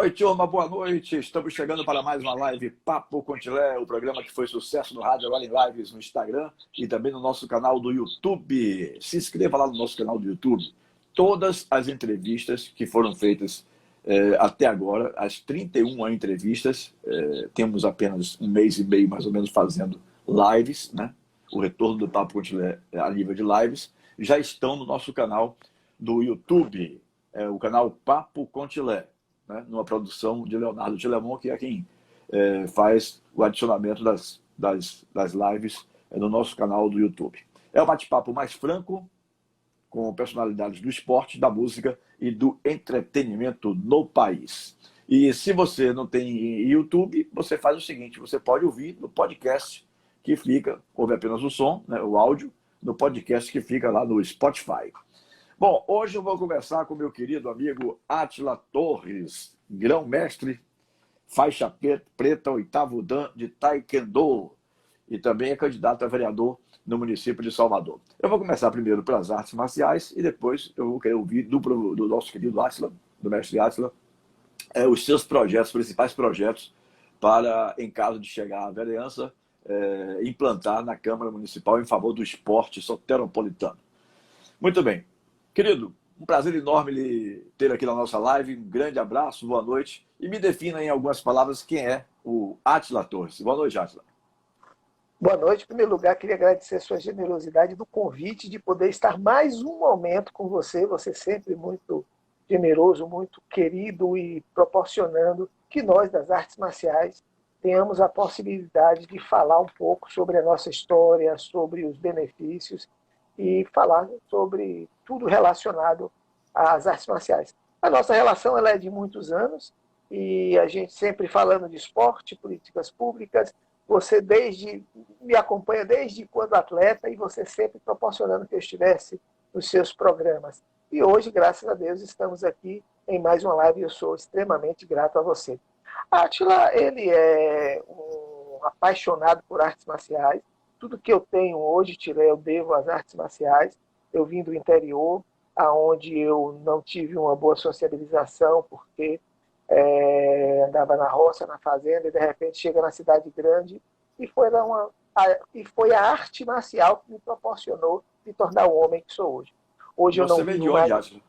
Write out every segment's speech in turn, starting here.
Oi, turma, boa noite. Estamos chegando para mais uma live Papo Contilé, o programa que foi sucesso no rádio, agora em lives no Instagram e também no nosso canal do YouTube. Se inscreva lá no nosso canal do YouTube. Todas as entrevistas que foram feitas até agora, as 31 entrevistas, temos apenas um mês e meio mais ou menos fazendo lives, né? O retorno do Papo Contilé a nível de lives, já estão no nosso canal do YouTube, o canal Papo Contilé, né, numa produção de Leonardo Tilemon, que é quem faz o adicionamento das lives no nosso canal do YouTube. É o bate-papo mais franco, com personalidades do esporte, da música e do entretenimento no país. E se você não tem YouTube, você faz o seguinte, você pode ouvir no podcast que fica, ouve apenas o som, né, o áudio, no podcast que fica lá no Spotify. Bom, hoje eu vou conversar com meu querido amigo Átila Torres, grão-mestre, faixa preta, 8º Dan de Taekwondo, e também é candidato a vereador no município de Salvador. Eu vou começar primeiro pelas artes marciais e depois eu vou querer ouvir do nosso querido Átila, do mestre Átila, os seus projetos, principais projetos, para, em caso de chegar à vereança, implantar na Câmara Municipal em favor do esporte soteropolitano. Muito bem. Querido, um prazer enorme lhe ter aqui na nossa live. Um grande abraço, boa noite. E me defina em algumas palavras quem é o Átila Torres. Boa noite, Átila. Boa noite. Em primeiro lugar, queria agradecer a sua generosidade do convite de poder estar mais um momento com você. Você sempre muito generoso, muito querido e proporcionando que nós, das artes marciais, tenhamos a possibilidade de falar um pouco sobre a nossa história, sobre os benefícios e falar sobre tudo relacionado às artes marciais. A nossa relação ela é de muitos anos e a gente sempre falando de esporte, políticas públicas. Você me acompanha desde quando atleta e você sempre proporcionando que eu estivesse nos seus programas. E hoje, graças a Deus, estamos aqui em mais uma live e eu sou extremamente grato a você. Átila, ele é um apaixonado por artes marciais. Tudo que eu tenho hoje, Tilé, eu devo às artes marciais. Eu vim do interior, onde eu não tive uma boa sociabilização, porque andava na roça, na fazenda, e de repente chega na cidade grande, e foi a arte marcial que me proporcionou me tornar o homem que sou hoje. Hoje eu não Você vem de onde, Átila?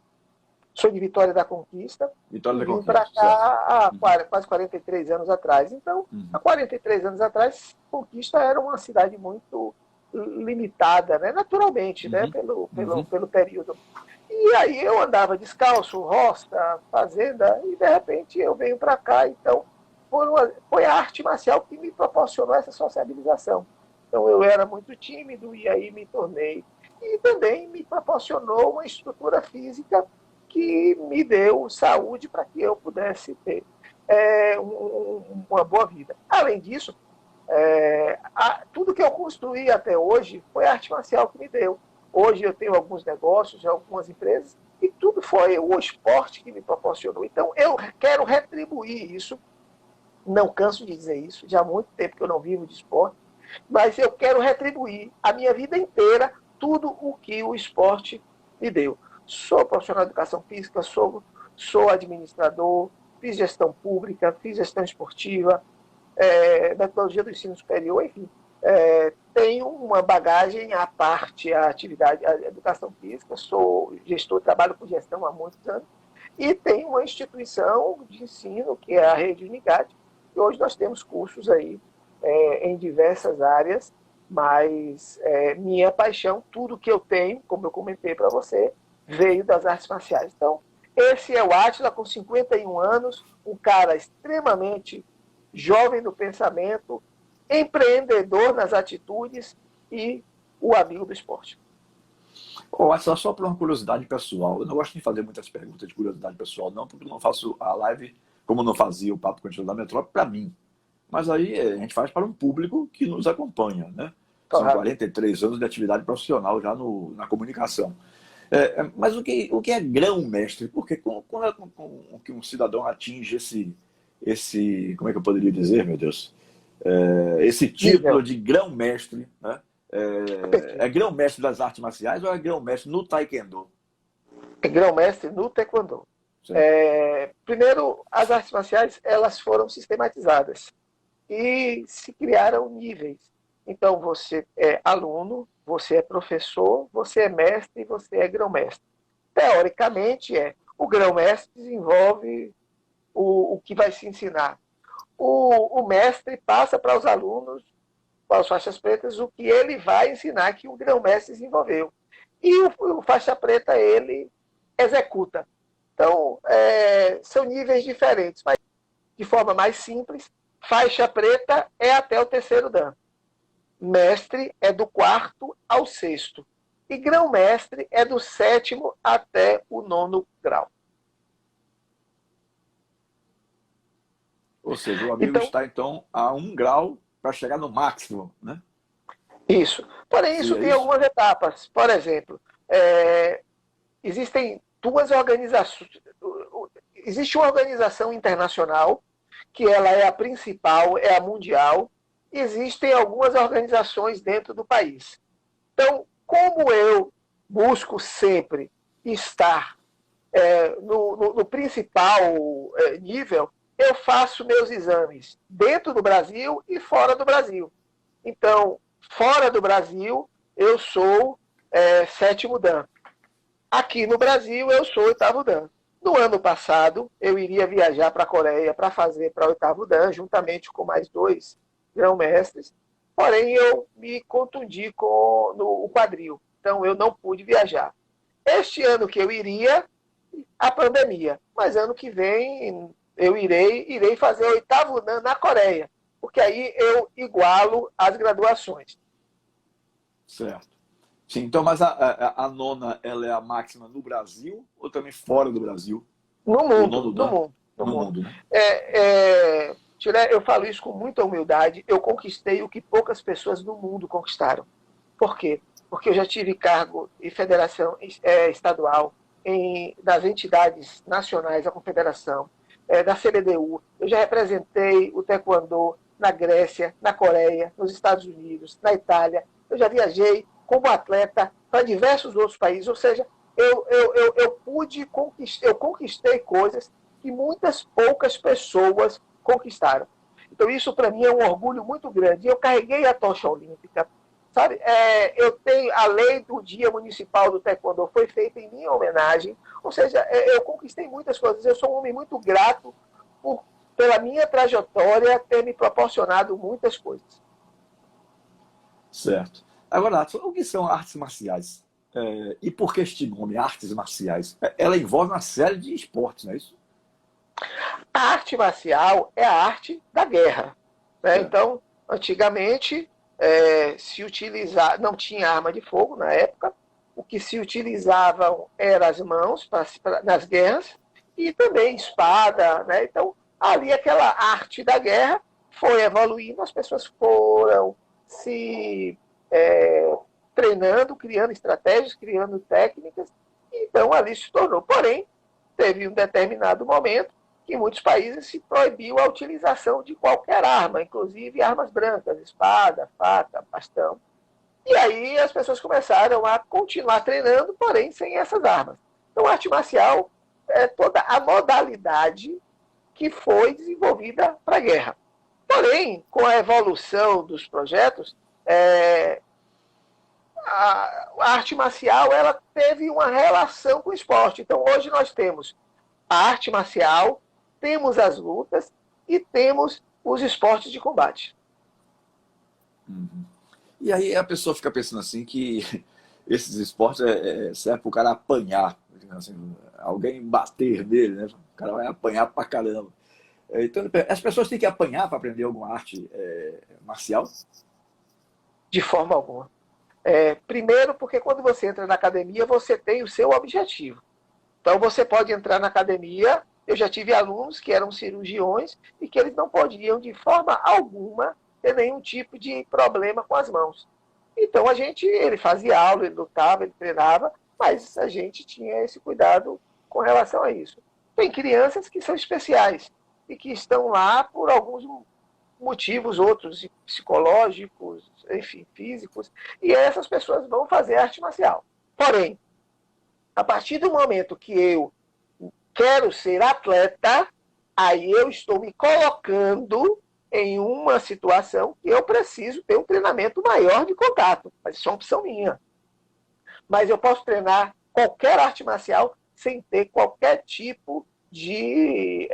Sou de Vitória da Conquista. Vitória da Vim Conquista. para cá há quase 43 anos atrás. Então, há 43 anos atrás, Conquista era uma cidade muito limitada, né? Naturalmente, né? Pelo período. E aí eu andava descalço, roça, fazenda, e de repente eu venho para cá. Então, foi a arte marcial que me proporcionou essa sociabilização. Então, eu era muito tímido e aí me tornei. E também me proporcionou uma estrutura física que me deu saúde para que eu pudesse ter uma boa vida. Além disso, tudo que eu construí até hoje foi a arte marcial que me deu. Hoje eu tenho alguns negócios, algumas empresas, e tudo foi o esporte que me proporcionou. Então, eu quero retribuir isso. Não canso de dizer isso, já há muito tempo que eu não vivo de esporte, mas eu quero retribuir a minha vida inteira tudo o que o esporte me deu. Sou profissional de educação física, sou administrador, fiz gestão pública, fiz gestão esportiva, metodologia do ensino superior, enfim. Tenho uma bagagem à parte, a atividade, a educação física, sou gestor, trabalho com gestão há muitos anos, e tenho uma instituição de ensino, que é a Rede Unigad, e hoje nós temos cursos aí em diversas áreas, mas minha paixão, tudo que eu tenho, como eu comentei para você, veio das artes marciais. Então, esse é o Átila, com 51 anos, um cara extremamente jovem no pensamento, empreendedor nas atitudes e o amigo do esporte. Átila, só por uma curiosidade pessoal, eu não gosto de fazer muitas perguntas de curiosidade pessoal, não, porque eu não faço a live como não fazia o Papo Contilé da Metrópole para mim. Mas aí a gente faz para um público que nos acompanha, né? São 43 anos de atividade profissional já na comunicação. Mas o que é grão-mestre? Porque quando um cidadão atinge esse, como é que eu poderia dizer, meu Deus? Esse título de grão-mestre, né? É grão-mestre das artes marciais ou é grão-mestre no Taekwondo? É grão-mestre no Taekwondo. Primeiro, as artes marciais elas foram sistematizadas e se criaram níveis. Então, você é aluno, você é professor, você é mestre e você é grão-mestre. Teoricamente, o grão-mestre desenvolve o que vai se ensinar. O mestre passa para os alunos, para os faixas pretas, o que ele vai ensinar que o grão-mestre desenvolveu. E o faixa preta, ele executa. Então, são níveis diferentes, mas de forma mais simples, faixa preta é até o terceiro dan. Mestre é do quarto ao sexto. E grão-mestre é do sétimo até o nono grau. Ou seja, o amigo está, então, a 1 grau para chegar no máximo, né? Isso. Porém, isso tem algumas etapas. Por exemplo, existem duas organizações. Existe uma organização internacional, que ela é a principal, é a mundial. Existem algumas organizações dentro do país. Então, como eu busco sempre estar no principal nível, eu faço meus exames dentro do Brasil e fora do Brasil. Então, fora do Brasil, eu sou sétimo dan. Aqui no Brasil, eu sou oitavo dan. No ano passado, eu iria viajar para a Coreia para fazer para oitavo dan, juntamente com mais 2 grão-mestres. Porém, eu me contundi com o quadril. Então, eu não pude viajar. Este ano que eu iria, a pandemia. Mas ano que vem, eu irei fazer oitavo dan na Coreia. Porque aí eu igualo as graduações. Certo. Sim, então, mas a nona, ela é a máxima no Brasil ou também fora do Brasil? No mundo, no mundo. Né? Tiré, eu falo isso com muita humildade. Eu conquistei o que poucas pessoas no mundo conquistaram. Por quê? Porque eu já tive cargo em federação estadual, das entidades nacionais da confederação, da CBDU. Eu já representei o taekwondo na Grécia, na Coreia, nos Estados Unidos, na Itália. Eu já viajei como atleta para diversos outros países. Ou seja, eu conquistei coisas que poucas pessoas conquistaram. Então, isso para mim é um orgulho muito grande. Eu carreguei a tocha olímpica. Sabe? Eu tenho a lei do Dia Municipal do Taekwondo foi feita em minha homenagem. Ou seja, eu conquistei muitas coisas. Eu sou um homem muito grato pela minha trajetória ter me proporcionado muitas coisas. Certo. Agora, o que são artes marciais? E por que este nome, artes marciais? Ela envolve uma série de esportes, não é isso? A arte marcial é a arte da guerra. Né? Então, antigamente, não tinha arma de fogo na época. O que se utilizavam eram as mãos nas guerras e também espada. Né? Então, ali aquela arte da guerra foi evoluindo, as pessoas foram se treinando, criando estratégias, criando técnicas, então ali se tornou. Porém, teve um determinado momento que em muitos países se proibiu a utilização de qualquer arma, inclusive armas brancas, espada, faca, bastão. E aí as pessoas começaram a continuar treinando, porém sem essas armas. Então, a arte marcial é toda a modalidade que foi desenvolvida para a guerra. Porém, com a evolução dos projetos, a arte marcial ela teve uma relação com o esporte. Então, hoje nós temos a arte marcial, temos as lutas e temos os esportes de combate. Uhum. E aí a pessoa fica pensando assim que esses esportes servem para o cara apanhar, assim, alguém bater nele, né? O cara vai apanhar pra caramba. Então, as pessoas têm que apanhar para aprender alguma arte marcial? De forma alguma. Primeiro, porque quando você entra na academia, você tem o seu objetivo. Então, você pode entrar na academia. Eu já tive alunos que eram cirurgiões e que eles não podiam, de forma alguma, ter nenhum tipo de problema com as mãos. Então, ele fazia aula, ele lutava, ele treinava, mas a gente tinha esse cuidado com relação a isso. Tem crianças que são especiais e que estão lá por alguns motivos, outros psicológicos, enfim, físicos, e essas pessoas vão fazer arte marcial. Porém, a partir do momento que eu quero ser atleta, aí eu estou me colocando em uma situação que eu preciso ter um treinamento maior de contato. Mas isso é uma opção minha. Mas eu posso treinar qualquer arte marcial sem ter qualquer tipo de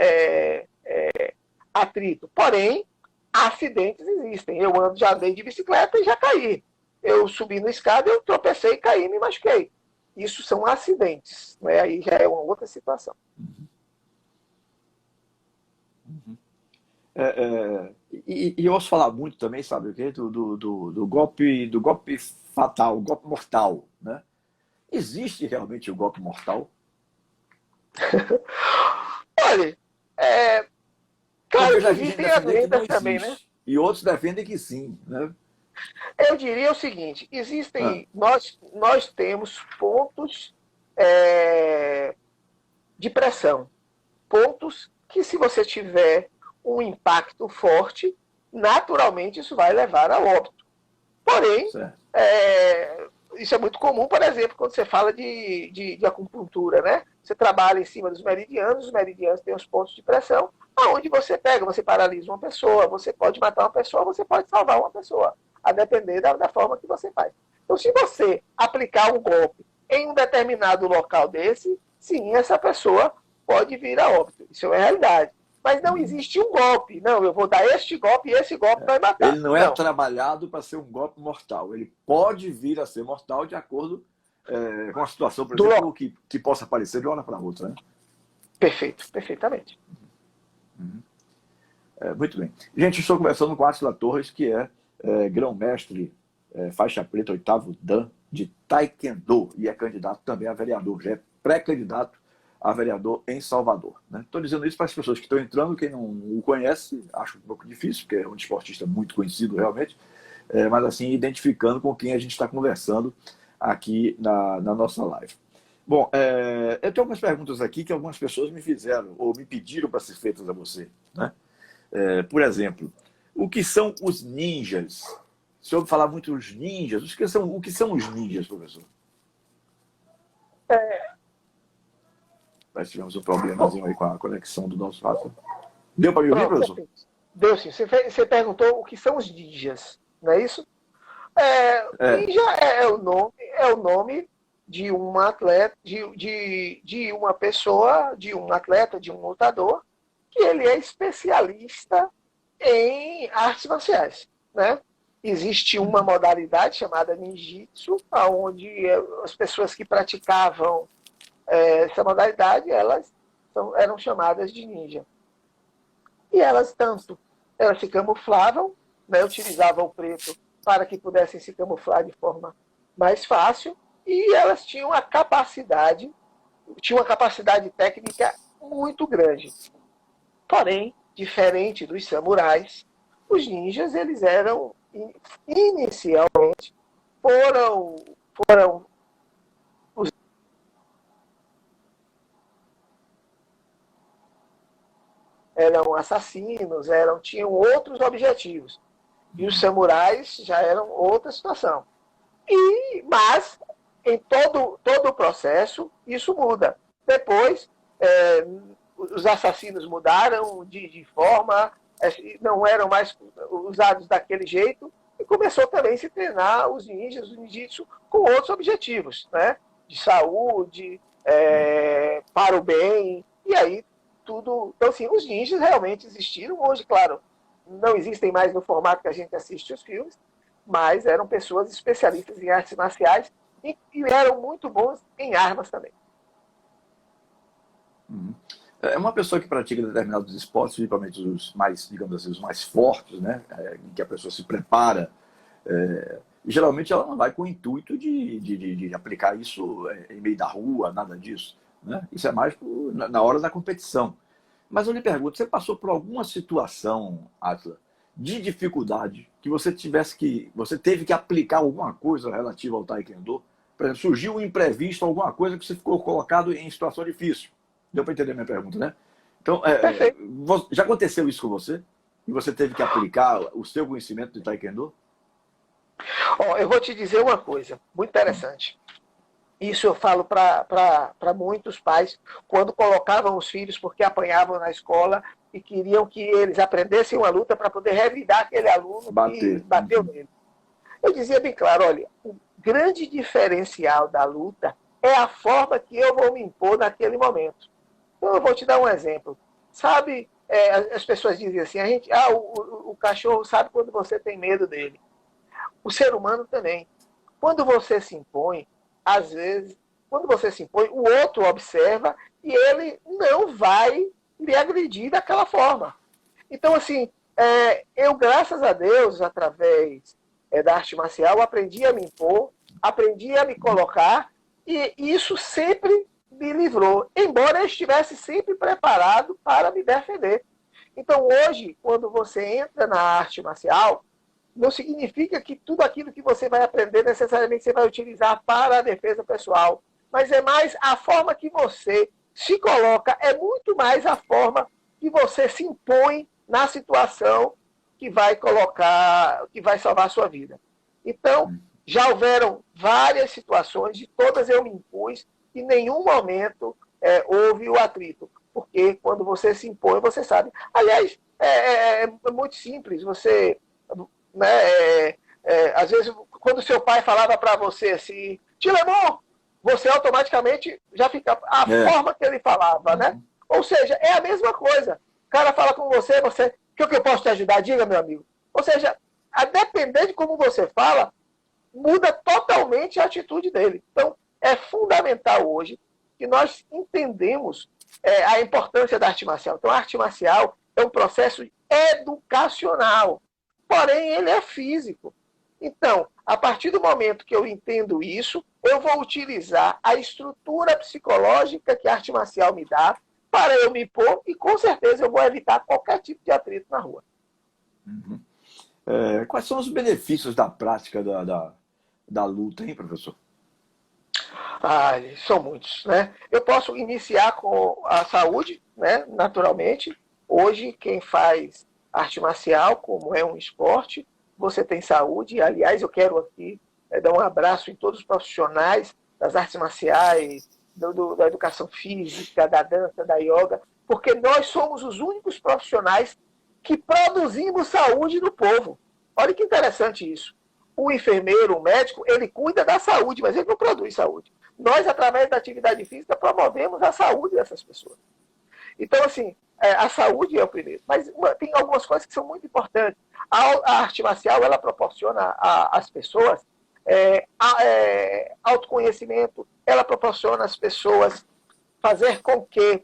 atrito. Porém, acidentes existem. Eu já andei de bicicleta e já caí. Eu subi no escada, eu tropecei, caí e me machuquei. Isso são acidentes. Né? Aí já é uma outra situação. E eu ouço falar muito também, sabe o quê? Do golpe fatal, o golpe mortal, né? Existe realmente o golpe mortal? Olha, Porque claro eu que já vi gente existem as defender que não lendas também, né? existe. E outros defendem que sim, né? Eu diria o seguinte, Ah, nós temos pontos de pressão. Pontos que, se você tiver um impacto forte, naturalmente isso vai levar ao óbito. Porém, certo. isso é muito comum, por exemplo, quando você fala de acupuntura, né? Você trabalha em cima dos meridianos, os meridianos têm os pontos de pressão, aonde você pega, você paralisa uma pessoa, você pode matar uma pessoa, você pode salvar uma pessoa, a depender da forma que você faz. Então, se você aplicar um golpe em um determinado local desse, sim, essa pessoa pode vir a óbito. Isso é uma realidade. Mas não existe um golpe. Não, eu vou dar este golpe e esse golpe vai Ele matar. não é Não. trabalhado para ser um golpe mortal. Ele pode vir a ser mortal de acordo com a situação, por Do local. exemplo, que possa aparecer de uma hora para outra, né? Perfeito, perfeitamente. Muito bem. Gente, estou conversando com Átila Torres, que é grão-mestre, faixa preta, oitavo Dan, de Taekwondo, e é candidato também a vereador, já é pré-candidato a vereador em Salvador. Estou dizendo isso para as pessoas que estão entrando, quem não o conhece, acho um pouco difícil, porque é um esportista muito conhecido realmente, mas assim, identificando com quem a gente está conversando aqui na nossa live. Bom, eu tenho algumas perguntas aqui que algumas pessoas me fizeram, ou me pediram para ser feitas a você, né? Por exemplo, o que são os ninjas? Se eu falar muito dos ninjas, o que são os ninjas, professor? Nós tivemos um problemazinho aí com a conexão do nosso rato. Deu para me ouvir, Pronto, professor? perfeito. Deu sim. Você perguntou o que são os ninjas, não é isso? É, Ninja é o nome de um atleta, de uma pessoa, de um atleta, de um lutador, que ele é especialista em artes marciais, né? Existe uma modalidade chamada ninjitsu, onde as pessoas que praticavam essa modalidade, eram chamadas de ninja. E elas se camuflavam, né, utilizavam o preto para que pudessem se camuflar de forma mais fácil, e elas tinham uma capacidade técnica muito grande. Porém, diferente dos samurais, os ninjas, eles eram, inicialmente, foram eram assassinos, tinham outros objetivos. E os samurais já eram outra situação. Mas, em todo o processo, isso muda. Depois, os assassinos mudaram de forma, não eram mais usados daquele jeito, e começou também a se treinar os ninjas, o ninjitsu, com outros objetivos, né? De saúde, para o bem, e aí tudo. Então, assim, os ninjas realmente existiram. Hoje, claro, não existem mais no formato que a gente assiste os filmes, mas eram pessoas especialistas em artes marciais e eram muito bons em armas também. É uma pessoa que pratica determinados esportes, principalmente os mais, digamos assim, os mais fortes, né? Em que a pessoa se prepara. E geralmente ela não vai com o intuito de aplicar isso em meio da rua, nada disso, né? Isso é mais na hora da competição. Mas eu lhe pergunto, você passou por alguma situação, Atila, de dificuldade que você teve que aplicar alguma coisa relativa ao Taekwondo? Por exemplo, surgiu um imprevisto, alguma coisa que você ficou colocado em situação difícil. Deu para entender a minha pergunta, né? Então, Perfeito. já aconteceu isso com você? E você teve que aplicar o seu conhecimento de Taekwondo? Eu vou te dizer uma coisa muito interessante. Isso eu falo para muitos pais, quando colocavam os filhos porque apanhavam na escola e queriam que eles aprendessem uma luta para poder revidar aquele aluno que Bater. bateu nele. Eu dizia bem claro, olha, o grande diferencial da luta é a forma que eu vou me impor naquele momento. Então eu vou te dar um exemplo. Sabe, as pessoas dizem assim, o cachorro sabe quando você tem medo dele. O ser humano também. Quando você se impõe, às vezes, quando você se impõe, o outro observa e ele não vai lhe agredir daquela forma. Então, assim, eu, graças a Deus, através da arte marcial, aprendi a me impor, aprendi a me colocar, e isso sempre me livrou, embora eu estivesse sempre preparado para me defender. Então, hoje, quando você entra na arte marcial, não significa que tudo aquilo que você vai aprender necessariamente você vai utilizar para a defesa pessoal, mas é mais a forma que você se coloca, é muito mais a forma que você se impõe na situação que vai colocar, que vai salvar a sua vida. Então, já houveram várias situações, de todas eu me impus, e em nenhum momento houve o atrito, porque quando você se impõe, você sabe. Aliás, é muito simples, você... Né, às vezes, quando seu pai falava para você assim, Tilemon, você automaticamente já fica a forma que ele falava, né? Ou seja, é a mesma coisa. O cara fala com você, o que eu posso te ajudar? Diga, meu amigo. Ou seja, a depender de como você fala, muda totalmente a atitude dele. Então, é fundamental hoje que nós entendemos a importância da arte marcial. Então, a arte marcial é um processo educacional. Porém, ele é físico. Então, a partir do momento que eu entendo isso, eu vou utilizar a estrutura psicológica que a arte marcial me dá para eu me pôr e, com certeza, eu vou evitar qualquer tipo de atrito na rua. Quais são os benefícios da prática da luta, hein, professor? São muitos, né? Eu posso iniciar com a saúde, né? Naturalmente. Hoje, quem faz arte marcial, como é um esporte, você tem saúde. E, aliás, eu quero aqui dar um abraço em todos os profissionais das artes marciais, da educação física, da dança, da yoga, porque nós somos os únicos profissionais que produzimos saúde no povo. Olha que interessante isso. O enfermeiro, o médico, ele cuida da saúde, mas ele não produz saúde. Nós, através da atividade física, promovemos a saúde dessas pessoas. Então, assim, a saúde é o primeiro. Mas tem algumas coisas que são muito importantes. A arte marcial, ela proporciona às pessoas autoconhecimento, ela proporciona às pessoas fazer com que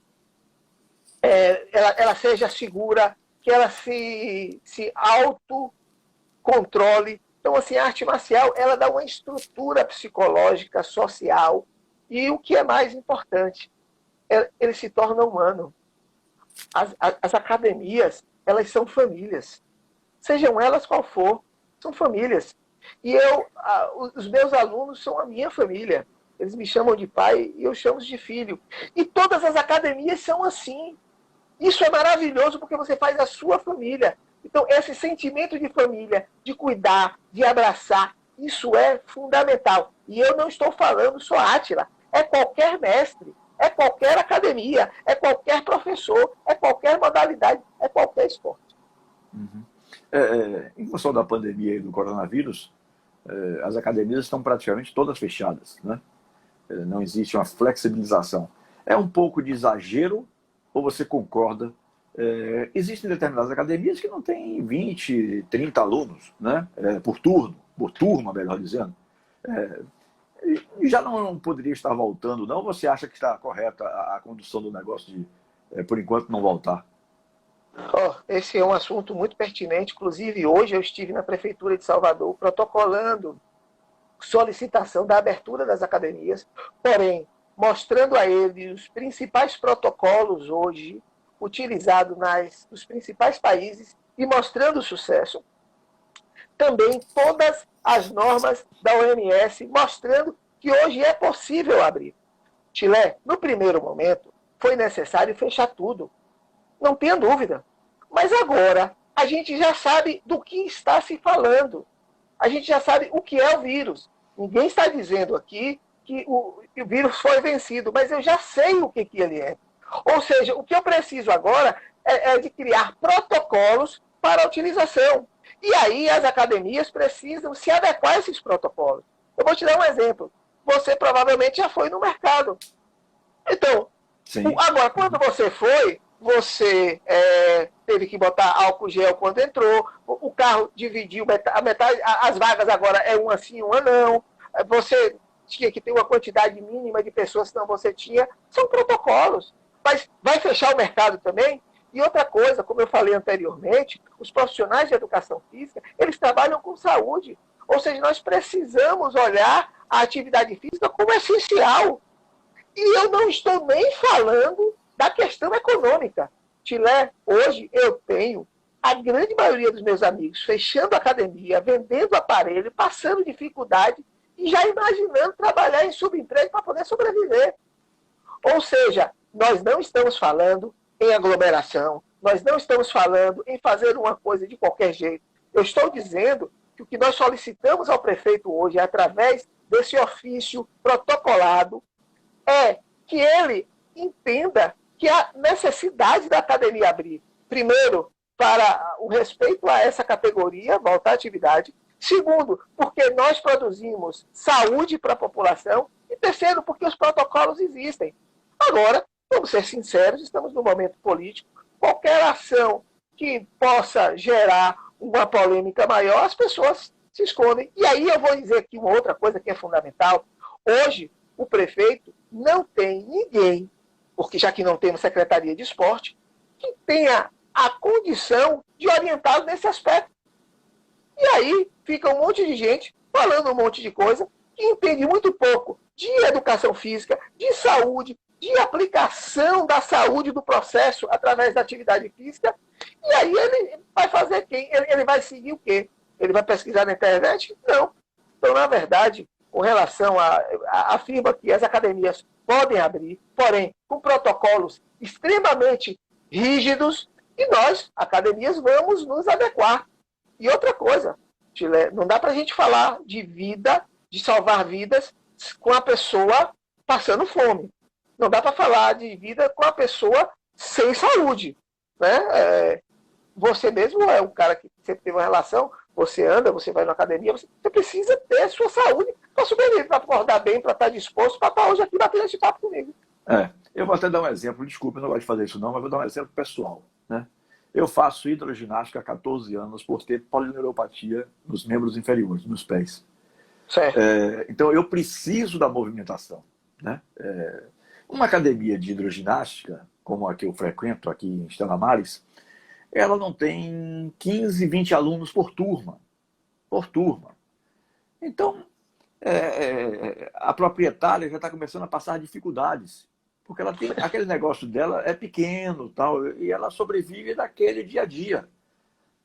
ela seja segura, que ela se autocontrole. Então, assim, a arte marcial, ela dá uma estrutura psicológica, social, e o que é mais importante, ele se torna humano. As academias, elas são famílias. Sejam elas qual for, são famílias. E os meus alunos são a minha família. Eles me chamam de pai e eu chamo de filho. E todas as academias são assim. Isso é maravilhoso porque você faz a sua família. Então, esse sentimento de família, de cuidar, de abraçar, isso é fundamental. E eu não estou falando só Átila. É qualquer mestre, é qualquer academia, é qualquer professor, é qualquer modalidade, é qualquer esporte. Em função da pandemia e do coronavírus, as academias estão praticamente todas fechadas, né? Não existe uma flexibilização. É um pouco de exagero ou você concorda? Existem determinadas academias que não têm 20, 30 alunos, né? Por turma, melhor dizendo. Já não poderia estar voltando, não? Ou você acha que está correta a condução do negócio de, por enquanto, não voltar? Esse é um assunto muito pertinente. Inclusive, hoje eu estive na Prefeitura de Salvador protocolando solicitação da abertura das academias, porém, mostrando a eles os principais protocolos hoje utilizados nos principais países e mostrando o sucesso. Também todas as normas da OMS, mostrando que hoje é possível abrir. Chile, no primeiro momento, foi necessário fechar tudo. Não tenha dúvida. Mas agora, a gente já sabe do que está se falando. A gente já sabe o que é o vírus. Ninguém está dizendo aqui que o vírus foi vencido, mas eu já sei o que ele é. Ou seja, o que eu preciso agora é de criar protocolos para a utilização. E aí as academias precisam se adequar a esses protocolos. Eu vou te dar um exemplo. Você provavelmente já foi no mercado. Então, agora, quando você foi, você teve que botar álcool gel quando entrou, o carro dividiu a metade, as vagas agora é uma sim, uma não. Você tinha que ter uma quantidade mínima de pessoas, senão você tinha. São protocolos. Mas vai fechar o mercado também? E outra coisa, como eu falei anteriormente, os profissionais de educação física, eles trabalham com saúde. Ou seja, nós precisamos olhar a atividade física como essencial. E eu não estou nem falando da questão econômica. Tilé, hoje eu tenho a grande maioria dos meus amigos fechando a academia, vendendo aparelho, passando dificuldade e já imaginando trabalhar em subemprego para poder sobreviver. Ou seja, nós não estamos falando em aglomeração, nós não estamos falando em fazer uma coisa de qualquer jeito. Eu estou dizendo que o que nós solicitamos ao prefeito hoje, através desse ofício protocolado, é que ele entenda que há necessidade da academia abrir. Primeiro, para o respeito a essa categoria, voltar à atividade. Segundo, porque nós produzimos saúde para a população. E terceiro, porque os protocolos existem. Agora, vamos ser sinceros, estamos num momento político. Qualquer ação que possa gerar uma polêmica maior, as pessoas se escondem. E aí eu vou dizer aqui uma outra coisa que é fundamental. Hoje, o prefeito não tem ninguém, porque já que não temos secretaria de esporte, que tenha a condição de orientá-lo nesse aspecto. E aí fica um monte de gente falando um monte de coisa que entende muito pouco de educação física, de saúde, de aplicação da saúde do processo através da atividade física. E aí ele vai fazer quem? Ele vai seguir o quê? Ele vai pesquisar na internet? Não. Então, na verdade, com relação afirma que as academias podem abrir, porém, com protocolos extremamente rígidos, e nós, academias, vamos nos adequar. E outra coisa, Tilé, não dá para a gente falar de vida, de salvar vidas, com a pessoa passando fome. Não dá para falar de vida com a pessoa sem saúde. Né? Você mesmo é um cara que sempre teve uma relação, você anda, você vai na academia, você precisa ter sua saúde para sobreviver, para acordar bem, para estar disposto, para estar hoje aqui batendo esse papo comigo. Eu vou até dar um exemplo, desculpa, eu não gosto de fazer isso não, mas vou dar um exemplo pessoal. Né? Eu faço hidroginástica há 14 anos por ter polineuropatia nos membros inferiores, nos pés. Certo. Então eu preciso da movimentação. Né? Uma academia de hidroginástica, como a que eu frequento aqui em Stella Maris, ela não tem 15, 20 alunos por turma. Então, a proprietária já está começando a passar dificuldades, porque ela tem, aquele negócio dela é pequeno, tal, e ela sobrevive daquele dia a dia.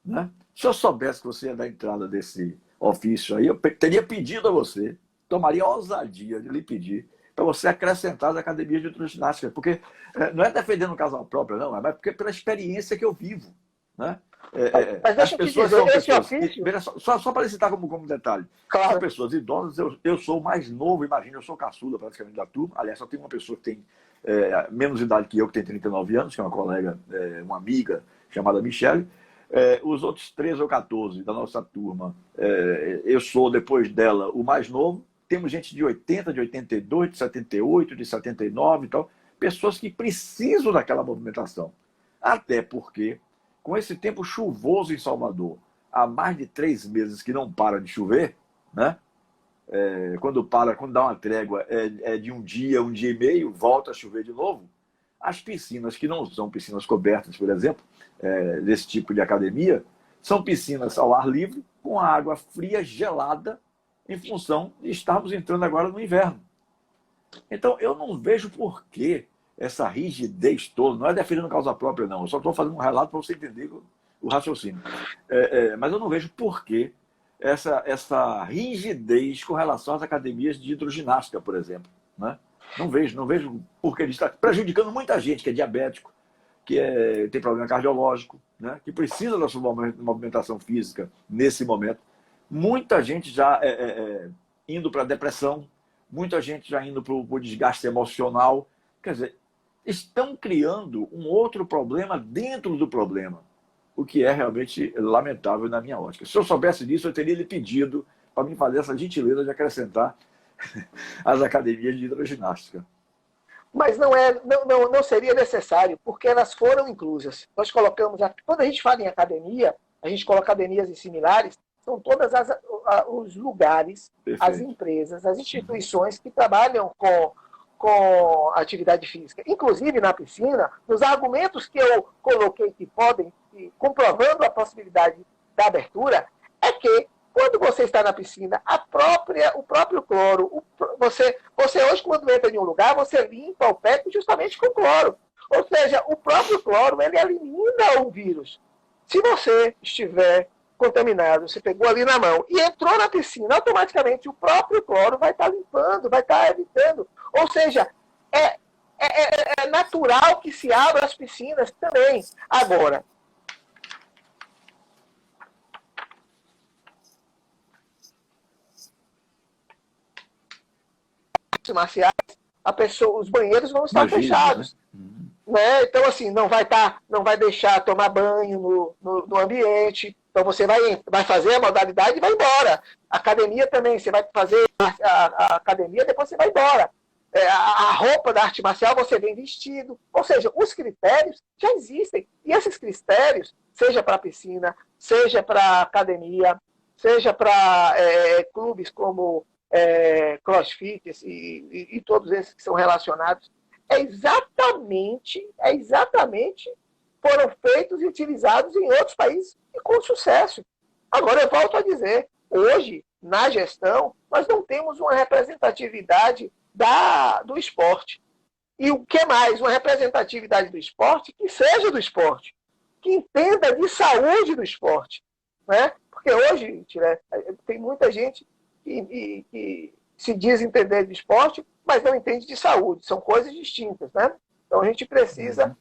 Né? Se eu soubesse que você ia dar entrada desse ofício aí, eu teria pedido a você, tomaria a ousadia de lhe pedir para você acrescentar as academias de hidroginástica, porque não é defendendo o casal próprio, não, mas porque pela experiência que eu vivo. Né? Mas deixa as pessoas eu te dizer, são esse pessoas, ofício... só para citar como detalhe, Claro. São pessoas idosas, eu sou o mais novo, imagina, eu sou caçula praticamente da turma, aliás, só tem uma pessoa que tem menos idade que eu, que tem 39 anos, que é uma colega, uma amiga chamada Michele. Os outros 13 ou 14 da nossa turma, eu sou, depois dela, o mais novo. Temos gente de 80, de 82, de 78, de 79 e tal. Pessoas que precisam daquela movimentação. Até porque, com esse tempo chuvoso em Salvador, há mais de 3 meses que não para de chover, né? Quando dá uma trégua, de um dia e meio, volta a chover de novo. As piscinas, que não são piscinas cobertas, por exemplo, desse tipo de academia, são piscinas ao ar livre, com a água fria, gelada, em função de estarmos entrando agora no inverno. Então, eu não vejo por que essa rigidez toda, não é defendendo causa própria, não, eu só estou fazendo um relato para você entender o raciocínio. Mas eu não vejo por que essa rigidez com relação às academias de hidroginástica, por exemplo. Né? Não vejo por que ele está prejudicando muita gente que é diabético, que tem problema cardiológico, né? Que precisa da sua movimentação física nesse momento. Muita gente já indo para depressão, muita gente já indo para o desgaste emocional. Quer dizer, estão criando um outro problema dentro do problema, o que é realmente lamentável na minha ótica. Se eu soubesse disso, eu teria lhe pedido para me fazer essa gentileza de acrescentar as academias de hidroginástica. Mas não seria necessário, porque elas foram inclusas. Nós colocamos, quando a gente fala em academia, a gente coloca academias e similares, são todos os lugares, Perfeito. as empresas, as instituições que trabalham com atividade física. Inclusive na piscina, nos argumentos que eu coloquei que podem, comprovando a possibilidade da abertura, é que quando você está na piscina, o próprio cloro, você hoje, quando entra em um lugar, você limpa o pé justamente com cloro. Ou seja, o próprio cloro, ele elimina o vírus. Se você estiver contaminado, você pegou ali na mão e entrou na piscina, automaticamente o próprio cloro vai estar limpando, vai estar evitando. Ou seja, é natural que se abra as piscinas também. Agora, marciais, os banheiros vão estar fechados. Né? Então, assim, não vai deixar tomar banho no ambiente. Então, você vai fazer a modalidade e vai embora. Academia também, você vai fazer a academia, depois você vai embora. A roupa da arte marcial você vem vestido. Ou seja, os critérios já existem. E esses critérios, seja para piscina, seja para academia, seja para clubes como CrossFit e todos esses que são relacionados, exatamente foram feitos e utilizados em outros países e com sucesso. Agora, eu volto a dizer, hoje, na gestão, nós não temos uma representatividade do esporte. E o que mais? Uma representatividade do esporte que seja do esporte, que entenda de saúde do esporte. Né? Porque hoje, tem muita gente que se diz entender de esporte, mas não entende de saúde. São coisas distintas, né? Então a gente precisa...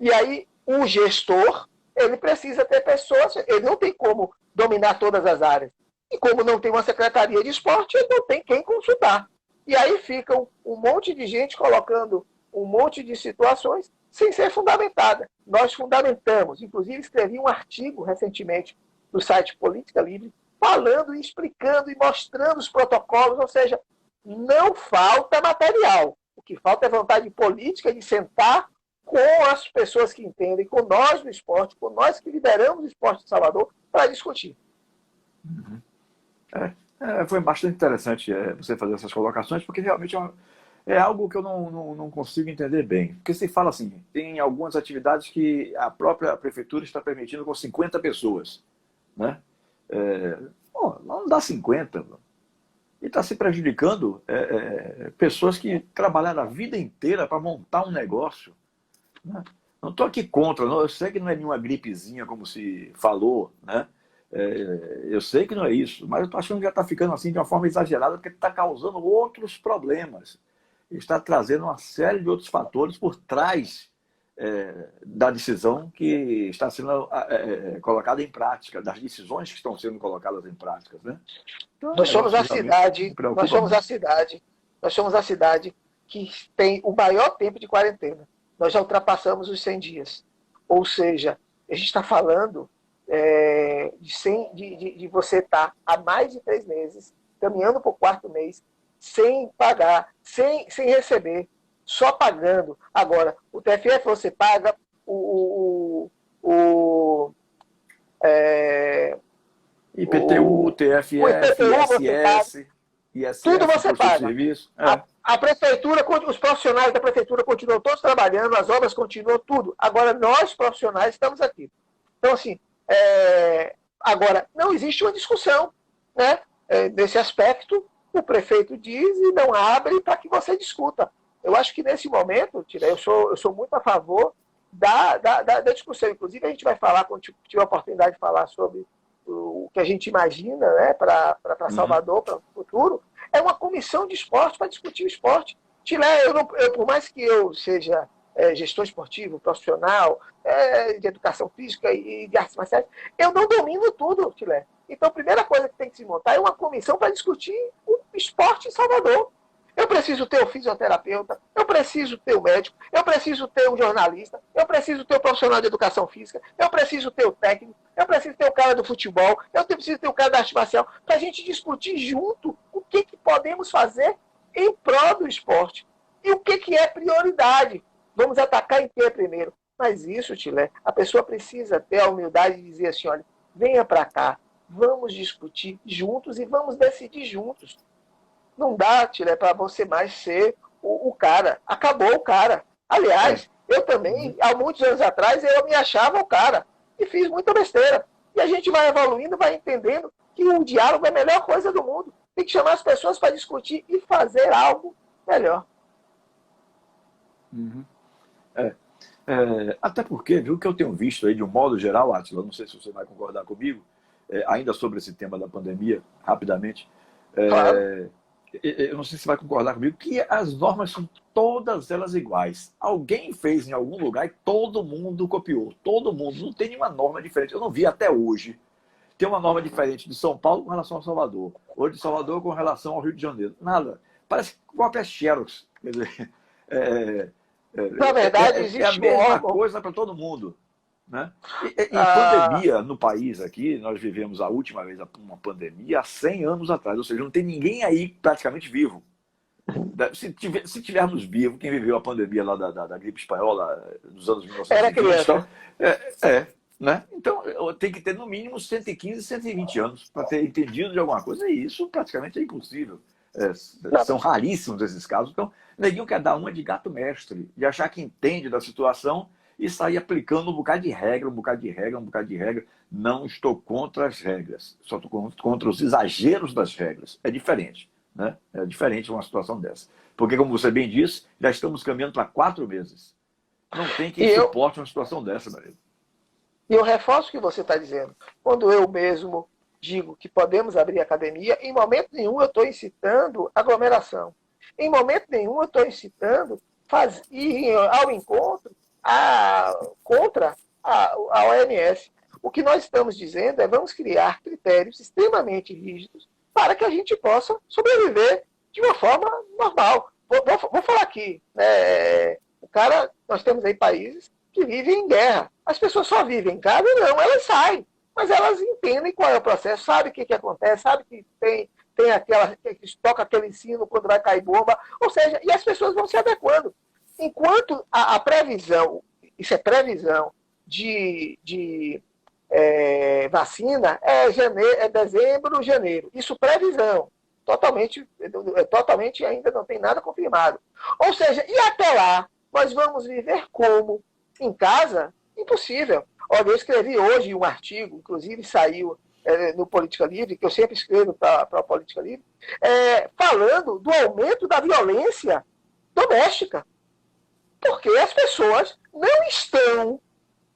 E aí o gestor, ele precisa ter pessoas... Ele não tem como dominar todas as áreas. E como não tem uma secretaria de esporte, ele não tem quem consultar. E aí fica um monte de gente colocando um monte de situações sem ser fundamentada. Nós fundamentamos. Inclusive escrevi um artigo recentemente no site Política Livre, falando e explicando e mostrando os protocolos, ou seja, não falta material. O que falta é vontade política de sentar com as pessoas que entendem, com nós do esporte, com nós que lideramos o esporte de Salvador, para discutir. Foi bastante interessante você fazer essas colocações, porque realmente é algo que eu não consigo entender bem. Porque se fala assim, tem algumas atividades que a própria prefeitura está permitindo com 50 pessoas, né? Não dá 50, e está se prejudicando pessoas que trabalharam a vida inteira para montar um negócio. Né? Não estou aqui contra, eu sei que não é nenhuma gripezinha, como se falou, né? Eu sei que não é isso, mas eu estou achando que já está ficando assim de uma forma exagerada, porque está causando outros problemas. Está trazendo uma série de outros fatores por trás da decisão que está sendo colocada em prática, das decisões que estão sendo colocadas em prática. Né? Então, nós somos a cidade que tem o maior tempo de quarentena. Nós já ultrapassamos os 100 dias. Ou seja, a gente está falando de você estar há mais de 3 meses, caminhando para o 4º mês, sem pagar, sem receber, só pagando. Agora, o TFF você paga, IPTU, TFF, ISS, tudo você paga. Serviço. A prefeitura, os profissionais da prefeitura continuam todos trabalhando, as obras continuam, tudo. Agora, nós, profissionais, estamos aqui. Então, assim, agora, não existe uma discussão, né? Nesse aspecto, o prefeito diz e não abre para que você discuta. Eu acho que nesse momento, eu sou muito a favor da discussão. Inclusive, a gente vai falar, quando tiver a oportunidade de falar sobre o que a gente imagina, né, para Salvador, para o futuro, é uma comissão de esporte para discutir o esporte. Por mais que eu seja gestor esportivo, profissional, de educação física e de artes marciais, eu não domino tudo, Tilé. Então, a primeira coisa que tem que se montar é uma comissão para discutir o esporte em Salvador. eu preciso ter um fisioterapeuta, eu preciso ter um médico, eu preciso ter um jornalista, eu preciso ter um profissional de educação física, eu preciso ter o técnico, eu preciso ter o cara do futebol, eu preciso ter o cara da arte marcial, para a gente discutir junto o que podemos fazer em prol do esporte. E o que é prioridade. Vamos atacar em que primeiro? Mas isso, Tilé, a pessoa precisa ter a humildade de dizer assim, olha, venha para cá, vamos discutir juntos e vamos decidir juntos. Não dá, Tilé, para você mais ser o cara. Acabou o cara. Aliás, eu também, há muitos anos atrás, eu me achava o cara. E fiz muita besteira. E a gente vai evoluindo, vai entendendo que o diálogo é a melhor coisa do mundo. Tem que chamar as pessoas para discutir e fazer algo melhor. Uhum. Até porque, viu, que eu tenho visto aí, de um modo geral, Átila, não sei se você vai concordar comigo, ainda sobre esse tema da pandemia, rapidamente, Claro. eu não sei se você vai concordar comigo, que as normas são todas elas iguais. Alguém fez em algum lugar e todo mundo copiou. Todo mundo. Não tem nenhuma norma diferente. Eu não vi até hoje. Tem uma norma diferente de São Paulo com relação a Salvador. Ou de Salvador com relação ao Rio de Janeiro. Nada. Parece qualquer Xerox. Quer dizer, Na verdade, é a existe um mesma órgão. coisa para todo mundo. Né? E Ah, pandemia no país aqui, nós vivemos a última vez uma pandemia há 100 anos atrás, ou seja, não tem ninguém aí praticamente vivo. Se tivermos vivo, quem viveu a pandemia lá da gripe espanhola dos anos era 1920, então, criança. né? Então tem que ter no mínimo 115, 120 anos para ter entendido de alguma coisa, e isso praticamente é impossível. São raríssimos esses casos. Então, neguinho quer dar uma de gato mestre, de achar que entende da situação e sair aplicando um bocado de regra, um bocado de regra, um bocado de regra. Não estou contra as regras, só estou contra os exageros das regras. É diferente, né? É diferente uma situação dessa. Porque, como você bem disse, já estamos caminhando para 4 meses. Não tem E quem eu, suporte uma situação dessa, Maria. e eu reforço o que você está dizendo. Quando eu mesmo digo que podemos abrir academia, em momento nenhum eu estou incitando aglomeração. Em momento nenhum eu estou incitando ir ao encontro contra a OMS. O que nós estamos dizendo é vamos criar critérios extremamente rígidos para que a gente possa sobreviver de uma forma normal. Vou falar aqui, né? Nós temos aí países que vivem em guerra. As pessoas só vivem em casa? Não, elas saem. Mas elas entendem qual é o processo, sabem o que acontece, sabem que tem aquela, que toca aquele sino quando vai cair bomba. Ou seja, e as pessoas vão se adequando. Enquanto a previsão, isso é previsão de vacina, é dezembro, janeiro. Isso previsão. Totalmente ainda não tem nada confirmado. Ou seja, e até lá, nós vamos viver como? Em casa? Impossível. Olha, eu escrevi hoje um artigo, inclusive saiu no Política Livre, que eu sempre escrevo para a Política Livre, falando do aumento da violência doméstica. Porque as pessoas não estão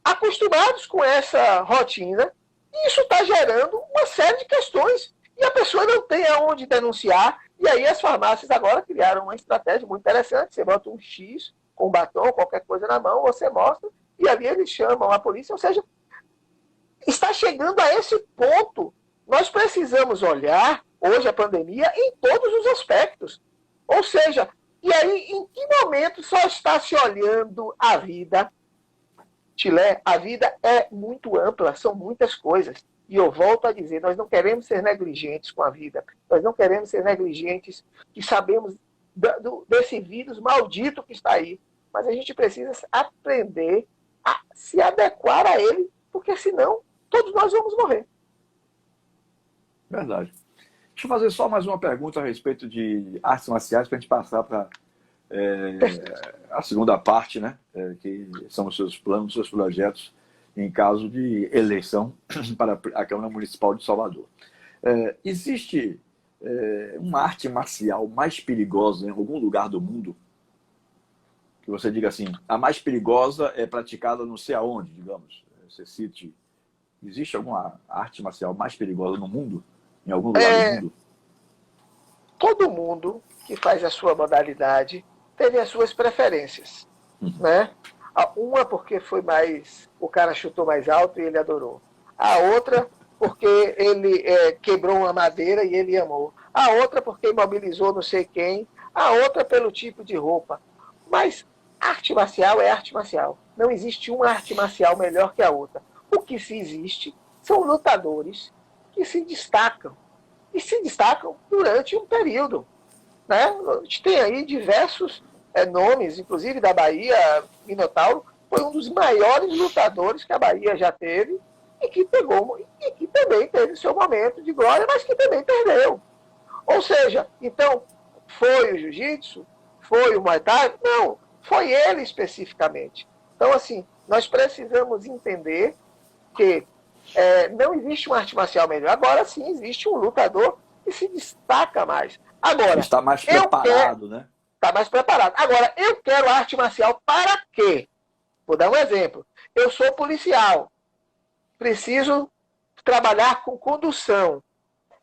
acostumadas com essa rotina e isso está gerando uma série de questões. E a pessoa não tem aonde denunciar. E aí as farmácias agora criaram uma estratégia muito interessante. Você bota um X com um batom, qualquer coisa na mão, você mostra, e ali eles chamam a polícia. Ou seja, está chegando a esse ponto. Nós precisamos olhar hoje a pandemia em todos os aspectos. Ou seja, e aí em que momento só está se olhando a vida? Tilé, a vida é muito ampla, são muitas coisas. E eu volto a dizer, nós não queremos ser negligentes com a vida. Nós não queremos ser negligentes que sabemos desse vírus maldito que está aí. Mas a gente precisa aprender a se adequar a ele, porque senão todos nós vamos morrer. Verdade. Deixa eu fazer só mais uma pergunta a respeito de artes marciais para a gente passar para a segunda parte, né? Que são os seus planos, os seus projetos em caso de eleição para a Câmara Municipal de Salvador. Existe uma arte marcial mais perigosa em algum lugar do mundo? Que você diga assim, a mais perigosa é praticada não sei aonde, digamos. Você cite. Existe alguma arte marcial mais perigosa no mundo? Em algum lugar do mundo? Todo mundo que faz a sua modalidade teve as suas preferências, né? Uma porque foi o cara chutou mais alto e ele adorou. A outra porque ele quebrou uma madeira e ele amou. A outra porque imobilizou não sei quem. a outra pelo tipo de roupa. Mas arte marcial é arte marcial. Não existe uma arte marcial melhor que a outra. O que se existe são lutadores que se destacam. E se destacam durante um período. Né? A gente tem aí diversos nomes, inclusive da Bahia. Minotauro foi um dos maiores lutadores que a Bahia já teve e que também teve seu momento de glória, mas que também perdeu. Ou seja, então, foi o jiu-jitsu? Foi o Muay Thai? Não, foi ele especificamente. Então, assim, nós precisamos entender que não existe uma arte marcial melhor. Agora sim, existe um lutador que se destaca mais. Agora, está mais preparado, né? Está mais preparado. Agora, eu quero arte marcial para quê? Vou dar um exemplo. Eu sou policial. Preciso trabalhar com condução.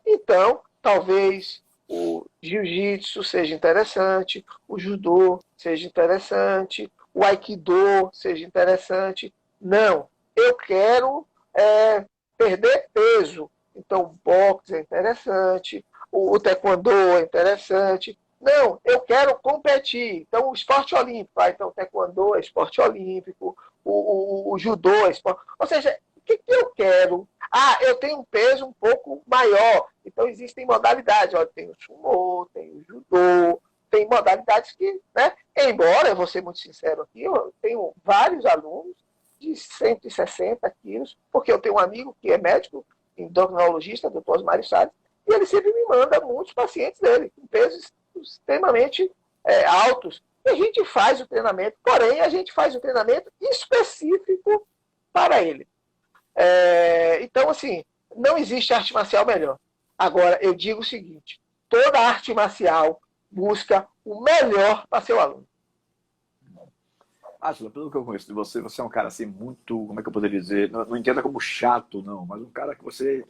Então, talvez o jiu-jitsu seja interessante, o judô seja interessante, o aikido seja interessante. Não, eu quero perder peso. Então, o boxe é interessante, o taekwondo é interessante. Não, eu quero competir. Então, o esporte olímpico. Então, o taekwondo é esporte olímpico, o judô é esporte... Ou seja, o que eu quero? Eu tenho um peso um pouco maior. Então, existem modalidades. Tem o sumô, tem o judô, tem modalidades que, né? Embora, eu vou ser muito sincero aqui, eu tenho vários alunos de 160 quilos, porque eu tenho um amigo que é médico, endocrinologista, doutor Osmário Salles, e ele sempre me manda muitos pacientes dele, com pesos extremamente altos. E a gente faz o treinamento, porém, a gente faz o treinamento específico para ele. Então, assim, não existe arte marcial melhor. Agora, eu digo o seguinte, toda arte marcial busca o melhor para seu aluno. Átila, pelo que eu conheço de você, você é um cara assim muito, como é que eu poderia dizer, não entenda como chato, não, mas um cara que você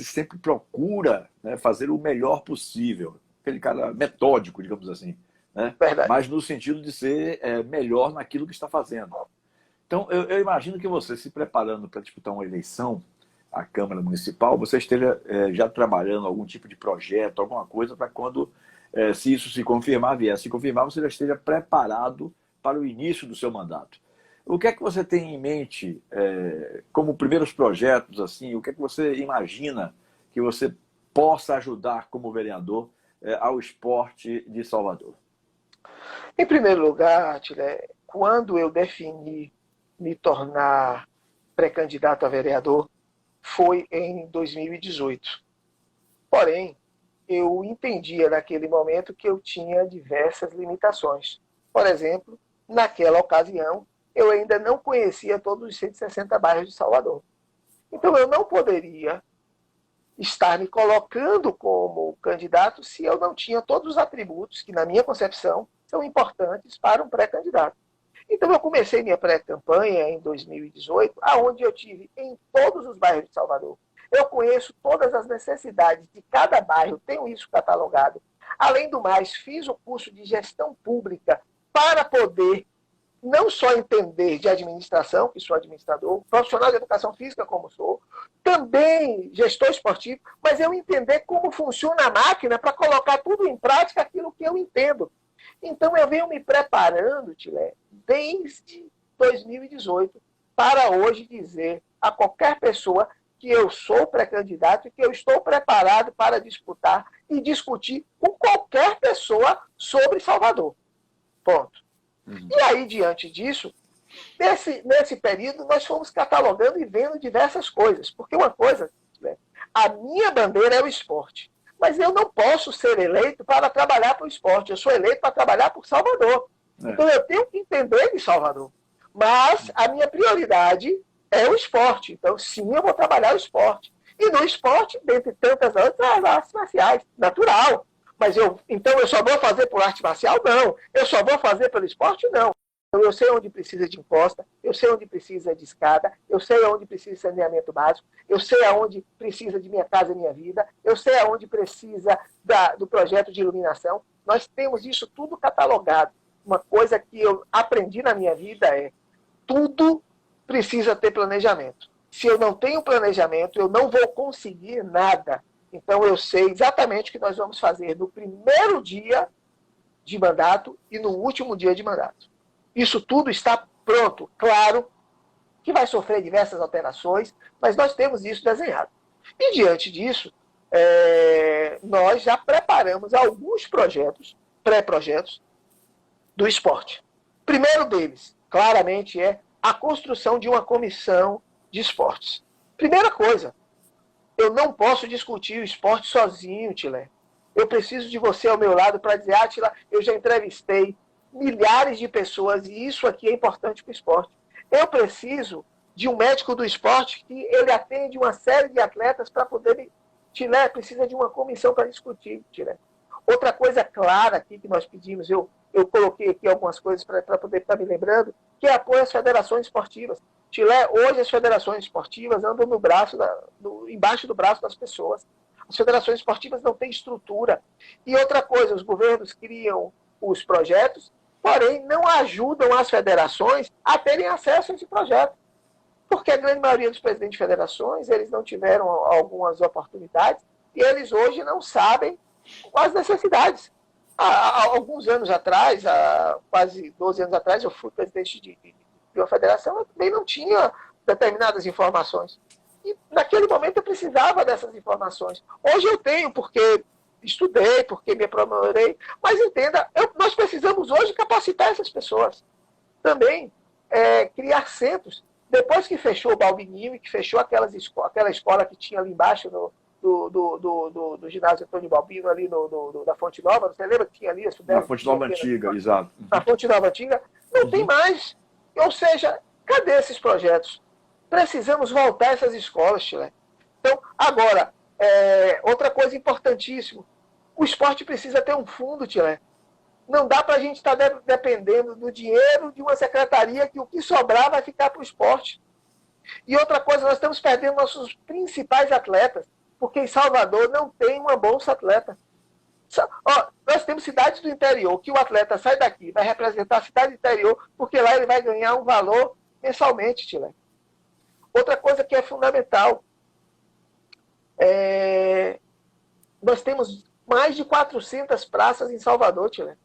sempre procura, né, fazer o melhor possível. Aquele cara metódico, digamos assim, né? Verdade. Mas no sentido de ser melhor naquilo que está fazendo. Então, eu imagino que você, se preparando para disputar uma eleição à Câmara Municipal, você esteja já trabalhando algum tipo de projeto, alguma coisa, para quando, se isso se confirmar, vier se confirmar, você já esteja preparado para o início do seu mandato. O que é que você tem em mente como primeiros projetos, assim, o que é que você imagina que você possa ajudar como vereador ao esporte de Salvador? Em primeiro lugar, Atila, quando eu defini me tornar pré-candidato a vereador, foi em 2018. Porém, eu entendia naquele momento que eu tinha diversas limitações. Por exemplo, naquela ocasião, eu ainda não conhecia todos os 160 bairros de Salvador. Então, eu não poderia estar me colocando como candidato se eu não tinha todos os atributos que, na minha concepção, são importantes para um pré-candidato. Então, eu comecei minha pré-campanha em 2018, aonde eu tive em todos os bairros de Salvador. Eu conheço todas as necessidades de cada bairro, tenho isso catalogado. Além do mais, fiz o curso de gestão pública para poder não só entender de administração, que sou administrador, profissional de educação física, como sou, também gestor esportivo, mas eu entender como funciona a máquina para colocar tudo em prática aquilo que eu entendo. Então, eu venho me preparando, Tilé, desde 2018, para hoje dizer a qualquer pessoa que eu sou pré-candidato e que eu estou preparado para disputar e discutir com qualquer pessoa sobre Salvador. Ponto. E aí, diante disso, nesse período, nós fomos catalogando e vendo diversas coisas. Porque uma coisa, a minha bandeira é o esporte. Mas eu não posso ser eleito para trabalhar para o esporte. Eu sou eleito para trabalhar por Salvador. Então, eu tenho que entender de Salvador. Mas a minha prioridade é o esporte. Então, sim, eu vou trabalhar o esporte. E no esporte, dentre tantas outras, as artes marciais. Natural. Mas então eu só vou fazer por arte marcial? Não. Eu só vou fazer pelo esporte? Não. Eu sei onde precisa de imposta, eu sei onde precisa de escada, eu sei onde precisa de saneamento básico, eu sei aonde precisa de Minha Casa Minha Vida, eu sei aonde precisa do projeto de iluminação. Nós temos isso tudo catalogado. Uma coisa que eu aprendi na minha vida é tudo precisa ter planejamento. Se eu não tenho planejamento, eu não vou conseguir nada. Então, eu sei exatamente o que nós vamos fazer no primeiro dia de mandato e no último dia de mandato. Isso tudo está pronto, claro que vai sofrer diversas alterações, mas nós temos isso desenhado. E diante disso, nós já preparamos alguns projetos, pré-projetos, do esporte. Primeiro deles, claramente, é a construção de uma comissão de esportes. Primeira coisa, eu não posso discutir o esporte sozinho, Tilé. Eu preciso de você ao meu lado para dizer, Átila, eu já entrevistei milhares de pessoas e isso aqui é importante para o esporte. Eu preciso de um médico do esporte que ele atende uma série de atletas para poder... Tilé precisa de uma comissão para discutir, Tilé. Outra coisa clara aqui que nós pedimos, eu coloquei aqui algumas coisas para poder estar me lembrando, que é apoio às federações esportivas. Tilé, hoje as federações esportivas andam embaixo do braço das pessoas. As federações esportivas não têm estrutura. E outra coisa, os governos criam os projetos, porém não ajudam as federações a terem acesso a esse projeto. Porque a grande maioria dos presidentes de federações, eles não tiveram algumas oportunidades e eles hoje não sabem as necessidades. Há alguns anos atrás, há quase 12 anos atrás, eu fui presidente de uma federação, eu também não tinha determinadas informações. E naquele momento eu precisava dessas informações. Hoje eu tenho, porque estudei, porque me aprimorei, mas entenda, nós precisamos hoje capacitar essas pessoas. Também criar centros. Depois que fechou o Balbinime, que fechou aquela escola que tinha ali embaixo do ginásio Antônio Balbino, ali da Fonte Nova, você lembra que tinha ali? Na Fonte Nova Antiga, exato. Na Fonte Nova Antiga, não tem mais. Ou seja, cadê esses projetos? Precisamos voltar a essas escolas, Tilé. Então, agora, outra coisa importantíssima, o esporte precisa ter um fundo, Tilé. Não dá para a gente estar dependendo do dinheiro de uma secretaria que o que sobrar vai ficar para o esporte. E outra coisa, nós estamos perdendo nossos principais atletas, porque em Salvador não tem uma bolsa atleta. Nós temos cidades do interior que o atleta sai daqui, vai representar a cidade do interior, porque lá ele vai ganhar um valor mensalmente, Tilé. Outra coisa que é fundamental, nós temos mais de 400 praças em Salvador, Tilé,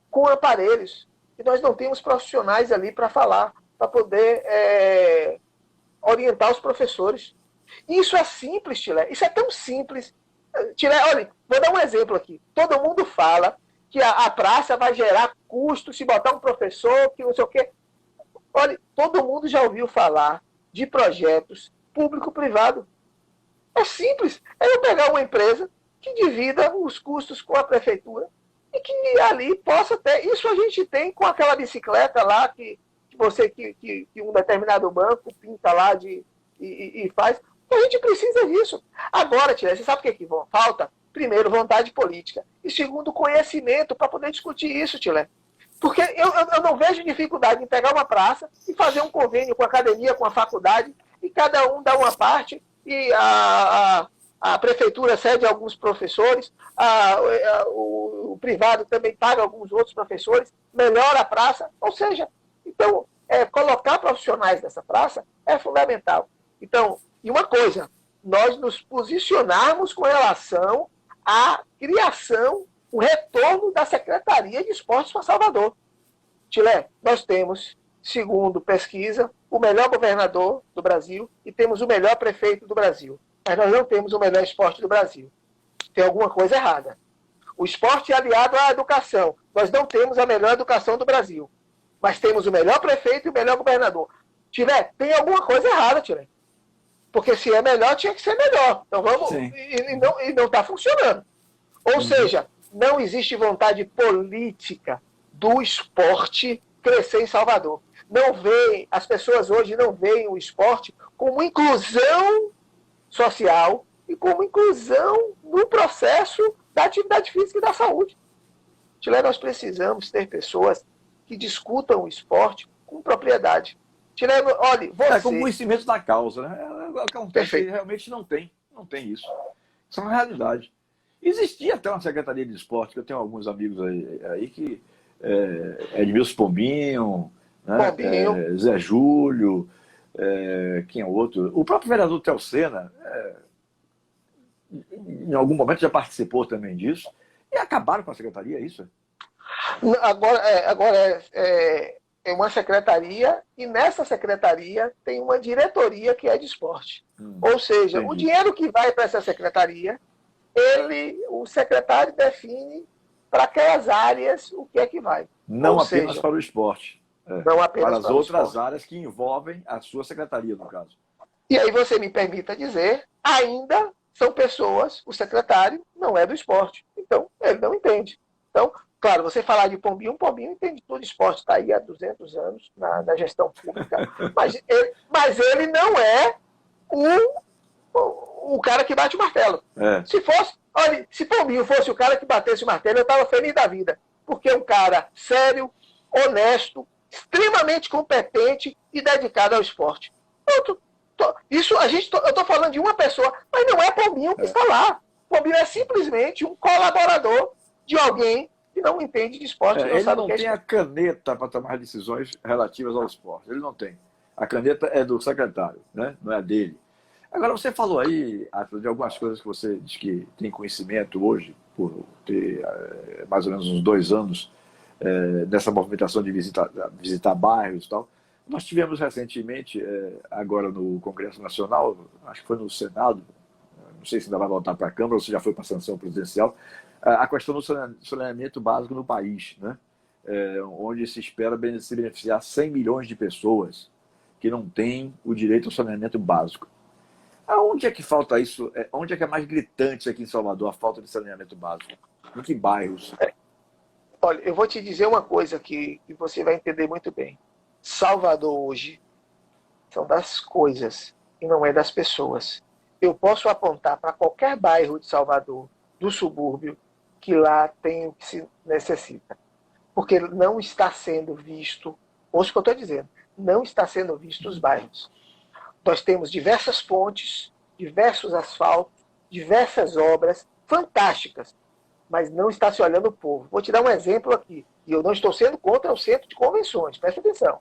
com aparelhos, e nós não temos profissionais ali para falar, para poder orientar os professores. E isso é simples, Tilé, isso é tão simples. Tilé, olha, vou dar um exemplo aqui. Todo mundo fala que a praça vai gerar custo se botar um professor, que não sei o quê. Olha, todo mundo já ouviu falar de projetos público-privado. É simples. É eu pegar uma empresa que divida os custos com a prefeitura e que ali possa ter. Isso a gente tem com aquela bicicleta lá que um determinado banco pinta lá e faz. A gente precisa disso. Agora, Tia, você sabe o que falta? Primeiro, vontade política. E segundo, conhecimento para poder discutir isso, Tilé. Porque eu não vejo dificuldade em pegar uma praça e fazer um convênio com a academia, com a faculdade, e cada um dá uma parte, e a prefeitura cede alguns professores, o privado também paga alguns outros professores, melhora a praça. Ou seja, então, colocar profissionais nessa praça é fundamental. Então, e uma coisa, nós nos posicionarmos com relação à criação, o retorno da Secretaria de Esportes para Salvador. Tilé, nós temos, segundo pesquisa, o melhor governador do Brasil e temos o melhor prefeito do Brasil. Mas nós não temos o melhor esporte do Brasil. Tem alguma coisa errada. O esporte é aliado à educação. Nós não temos a melhor educação do Brasil. Mas temos o melhor prefeito e o melhor governador. Tilé, tem alguma coisa errada, Tilé. Porque se é melhor, tinha que ser melhor. Então vamos. E não está funcionando. Ou seja, não existe vontade política do esporte crescer em Salvador. As pessoas hoje não veem o esporte como inclusão social e como inclusão no processo da atividade física e da saúde. Tilé, nós precisamos ter pessoas que discutam o esporte com propriedade. Tilé, olha, você... com conhecimento da causa, né? Perfeito. Realmente não tem isso. Isso é uma realidade. Existia até uma Secretaria de Esporte, que eu tenho alguns amigos aí que Edmilson Pombinho, né? Zé Júlio, quem é outro? O próprio vereador Telcena, em algum momento já participou também disso, e acabaram com a secretaria, é isso? Agora é uma secretaria, e nessa secretaria tem uma diretoria que é de esporte. Ou seja, entendi. o dinheiro que vai para essa secretaria, o secretário define para aquelas áreas o que é que vai. Não Ou apenas seja, para o esporte. não apenas para as para o outras esporte. áreas que envolvem a sua secretaria, no caso. E aí você me permita dizer, ainda são pessoas, o secretário não é do esporte. Então, ele não entende. Então, claro, você falar de Pombinho entende tudo, esporte está aí há 200 anos na gestão pública, mas ele não é o cara que bate o martelo. Se fosse, olha, se Pombinho fosse o cara que batesse o martelo, eu estava feliz da vida, porque é um cara sério, honesto, extremamente competente e dedicado ao esporte. Isso eu estou falando de uma pessoa, mas não é Pombinho que está lá. Pombinho é simplesmente um colaborador de alguém que não entende de esporte. Ele não tem a caneta para tomar decisões relativas ao esporte. Ele não tem. A caneta é do secretário, né? Não é dele. Agora, você falou aí, Átila, de algumas coisas que você diz que tem conhecimento hoje, por ter mais ou menos uns 2 anos dessa movimentação de visitar bairros e tal. Nós tivemos recentemente, agora no Congresso Nacional, acho que foi no Senado, não sei se ainda vai voltar para a Câmara ou se já foi para a sanção presidencial, a questão do saneamento básico no país, né? Onde se espera se beneficiar 100 milhões de pessoas que não têm o direito ao saneamento básico. Aonde é que falta isso? Onde é que é mais gritante aqui em Salvador a falta de saneamento básico? Em que bairros? Olha, eu vou te dizer uma coisa que você vai entender muito bem. Salvador hoje são das coisas e não é das pessoas. Eu posso apontar para qualquer bairro de Salvador, do subúrbio, que lá tem o que se necessita. Porque não está sendo visto, ouça o que eu estou dizendo, não está sendo visto os bairros. Nós temos diversas pontes, diversos asfaltos, diversas obras fantásticas, mas não está se olhando o povo. Vou te dar um exemplo aqui, e eu não estou sendo contra o centro de convenções, presta atenção.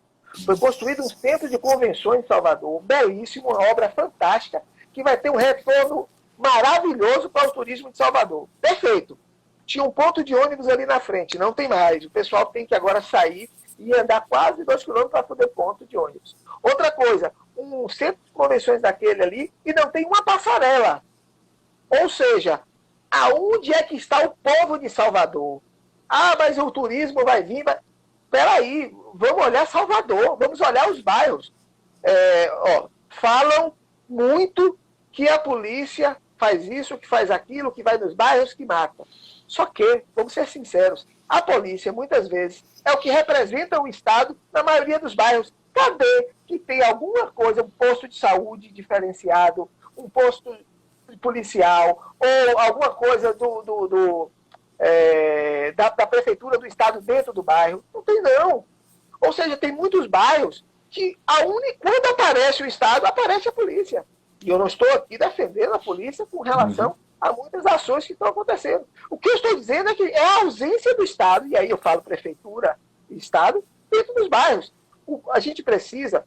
Foi construído um centro de convenções em Salvador, belíssimo, uma obra fantástica, que vai ter um retorno maravilhoso para o turismo de Salvador. Perfeito. Tinha um ponto de ônibus ali na frente, não tem mais. O pessoal tem que agora sair e andar quase 2 quilômetros para poder ponto de ônibus. Outra coisa, um centro de convenções daquele ali e não tem uma passarela. Ou seja, aonde é que está o povo de Salvador? Ah, mas o turismo vai vir... Peraí, vamos olhar Salvador, vamos olhar os bairros. Falam muito que a polícia faz isso, que faz aquilo, que vai nos bairros, que mata. Só que, vamos ser sinceros, a polícia, muitas vezes, é o que representa o Estado na maioria dos bairros. Cadê que tem alguma coisa, um posto de saúde diferenciado, um posto policial, ou alguma coisa da prefeitura do Estado dentro do bairro? Não tem, não. Ou seja, tem muitos bairros que quando aparece o Estado, aparece a polícia. E eu não estou aqui defendendo a polícia com relação a muitas ações que estão acontecendo. O que eu estou dizendo é que é a ausência do Estado, e aí eu falo prefeitura e Estado, dentro dos bairros. A gente precisa,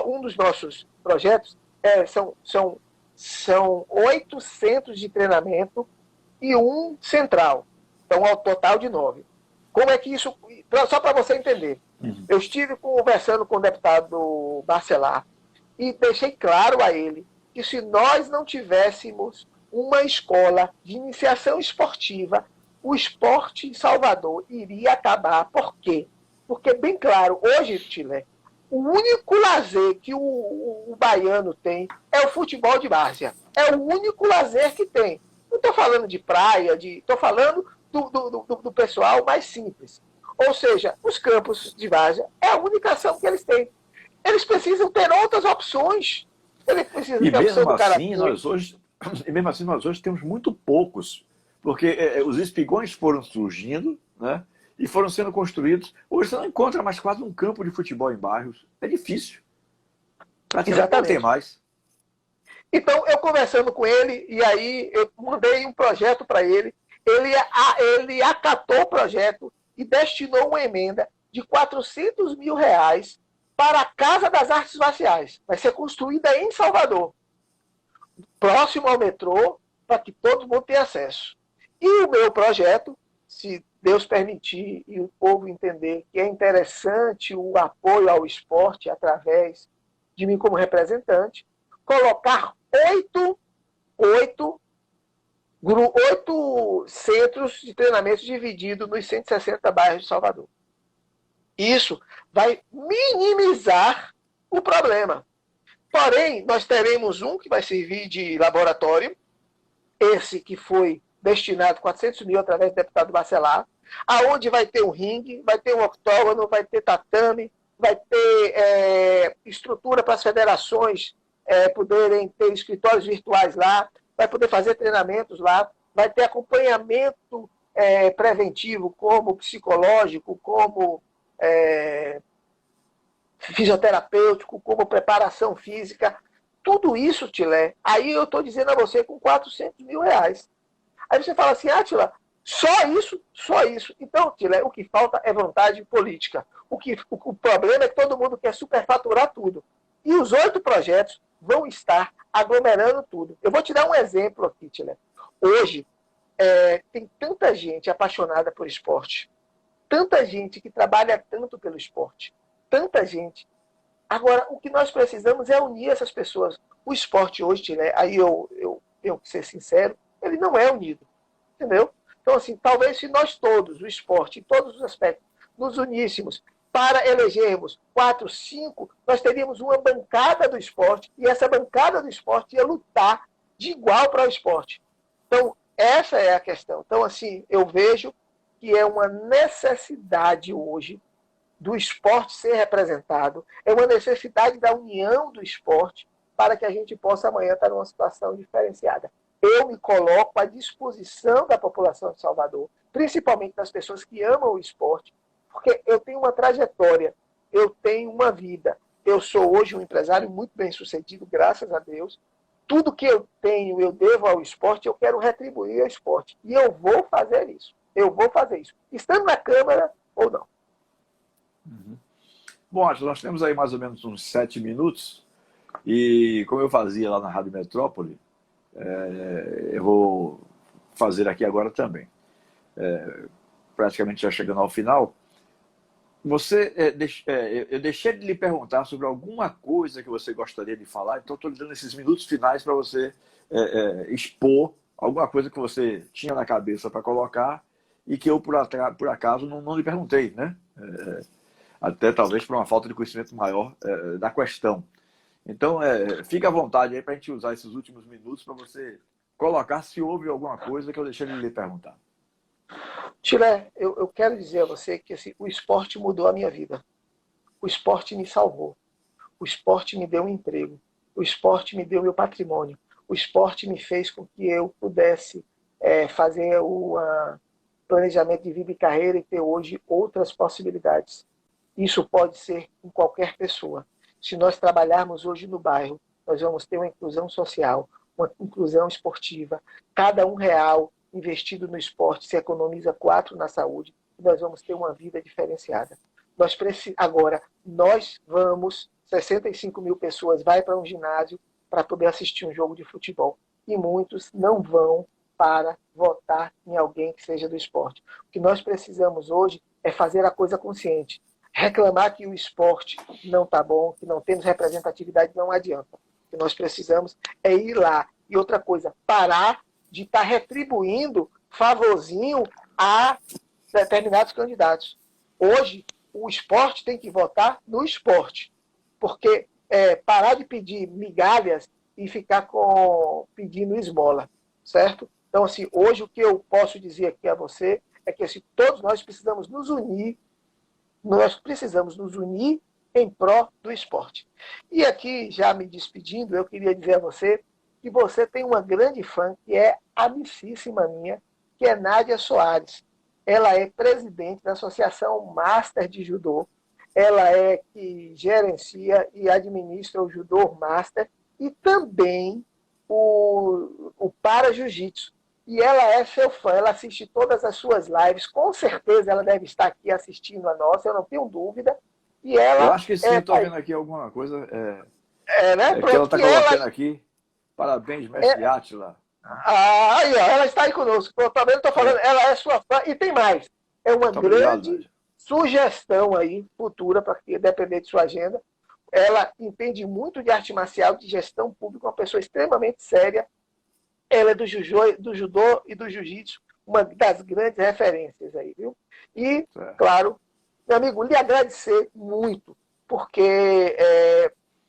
um dos nossos projetos são 8 centros de treinamento e um central. Então, ao total de 9. Como é que isso... Só para você entender. Eu estive conversando com o deputado Bacelar e deixei claro a ele que se nós não tivéssemos uma escola de iniciação esportiva, o esporte em Salvador iria acabar. Por quê? Porque, bem claro, hoje, Chile, o único lazer que o baiano tem é o futebol de várzea. É o único lazer que tem. Não estou falando de praia, estou falando do pessoal mais simples. Ou seja, os campos de várzea é a única ação que eles têm. Eles precisam ter outras opções. Eles precisam ter a opção do karatê. E mesmo assim, nós hoje temos muito poucos, porque os espigões foram surgindo, né, e foram sendo construídos. Hoje você não encontra mais quase um campo de futebol em bairros. É difícil. Praticamente não tem mais. Então, eu conversando com ele, e aí eu mandei um projeto para ele, ele acatou o projeto e destinou uma emenda de R$400 mil para a Casa das Artes Marciais. Vai ser construída em Salvador, próximo ao metrô, para que todo mundo tenha acesso. E o meu projeto, se Deus permitir e o povo entender que é interessante o apoio ao esporte através de mim como representante, colocar oito centros de treinamento divididos nos 160 bairros de Salvador. Isso vai minimizar o problema. Porém, nós teremos um que vai servir de laboratório, esse que foi destinado 400 mil através do deputado Bacelar, aonde vai ter um ringue, vai ter um octógono, vai ter tatame, vai ter estrutura para as federações poderem ter escritórios virtuais lá, vai poder fazer treinamentos lá, vai ter acompanhamento preventivo, como psicológico, como fisioterapêutico, como preparação física. Tudo isso, Tilé, aí eu estou dizendo a você com 400 mil reais. Aí você fala assim, Átila, só isso, só isso. Então, Tilé, o que falta é vontade política. O problema é que todo mundo quer superfaturar tudo. E os 8 projetos vão estar aglomerando tudo. Eu vou te dar um exemplo aqui, Tilé. Hoje, tem tanta gente apaixonada por esporte, tanta gente que trabalha tanto pelo esporte, tanta gente. Agora, o que nós precisamos é unir essas pessoas. O esporte hoje, Tilé, aí eu tenho que ser sincero, ele não é unido. Entendeu? Então, assim, talvez se nós todos, o esporte, em todos os aspectos, nos uníssemos para elegermos 4, 5, nós teríamos uma bancada do esporte, e essa bancada do esporte ia lutar de igual para o esporte. Então, essa é a questão. Então, assim, eu vejo que é uma necessidade hoje do esporte ser representado, é uma necessidade da união do esporte para que a gente possa amanhã estar numa situação diferenciada. Eu me coloco à disposição da população de Salvador, principalmente das pessoas que amam o esporte, porque eu tenho uma trajetória, eu tenho uma vida. Eu sou hoje um empresário muito bem-sucedido, graças a Deus. Tudo que eu tenho, eu devo ao esporte, eu quero retribuir ao esporte. E eu vou fazer isso. Eu vou fazer isso. Estando na Câmara ou não. Uhum. Bom, Átila, nós temos aí mais ou menos uns 7 minutos. E como eu fazia lá na Rádio Metrópole, eu vou fazer aqui agora também. Praticamente já chegando ao final. Eu deixei de lhe perguntar sobre alguma coisa que você gostaria de falar, então estou lhe dando esses minutos finais para você expor alguma coisa que você tinha na cabeça para colocar e que eu, por acaso, não lhe perguntei, né? Até talvez por uma falta de conhecimento maior da questão. Então, fique à vontade aí para a gente usar esses últimos minutos para você colocar se houve alguma coisa que eu deixei de lhe perguntar. Tilé, eu quero dizer a você que assim, o esporte mudou a minha vida. O esporte me salvou. O esporte me deu um emprego. O esporte me deu meu patrimônio. O esporte me fez com que eu pudesse fazer o planejamento de vida e carreira e ter hoje outras possibilidades. Isso pode ser em qualquer pessoa. Se nós trabalharmos hoje no bairro, nós vamos ter uma inclusão social, uma inclusão esportiva. Cada R$1 investido no esporte se economiza 4 na saúde, e nós vamos ter uma vida diferenciada. Agora, nós vamos, 65 mil pessoas vai para um ginásio para poder assistir um jogo de futebol. E muitos não vão para votar em alguém que seja do esporte. O que nós precisamos hoje é fazer a coisa consciente. Reclamar que o esporte não está bom, que não temos representatividade, não adianta. O que nós precisamos é ir lá. E outra coisa, parar de estar retribuindo favorzinho a determinados candidatos. Hoje, o esporte tem que votar no esporte. Porque parar de pedir migalhas e ficar pedindo esmola. Certo? Então, assim, hoje o que eu posso dizer aqui a você é que assim, todos nós precisamos nos unir. Nós precisamos nos unir em pró do esporte. E aqui, já me despedindo, eu queria dizer a você que você tem uma grande fã, que é amicíssima minha, que é Nádia Soares. Ela é presidente da Associação Master de Judô. Ela é que gerencia e administra o Judô Master e também o Para Jiu-Jitsu. E ela é seu fã, ela assiste todas as suas lives, com certeza ela deve estar aqui assistindo a nossa, eu não tenho dúvida. E ela eu acho que sim, estou vendo aqui alguma coisa. Né? Que ela está colocando aqui. Parabéns, mestre Átila. Ela está aí conosco. Eu também estou falando, ela é sua fã. E tem mais. é uma Muito obrigado, grande Nádia. sugestão aí, futura, para que, depender de sua agenda. Ela entende muito de arte marcial, de gestão pública, uma pessoa extremamente séria. Ela é do judô e do jiu-jitsu, uma das grandes referências aí, viu? E, Certo. claro, meu amigo, lhe agradecer muito, porque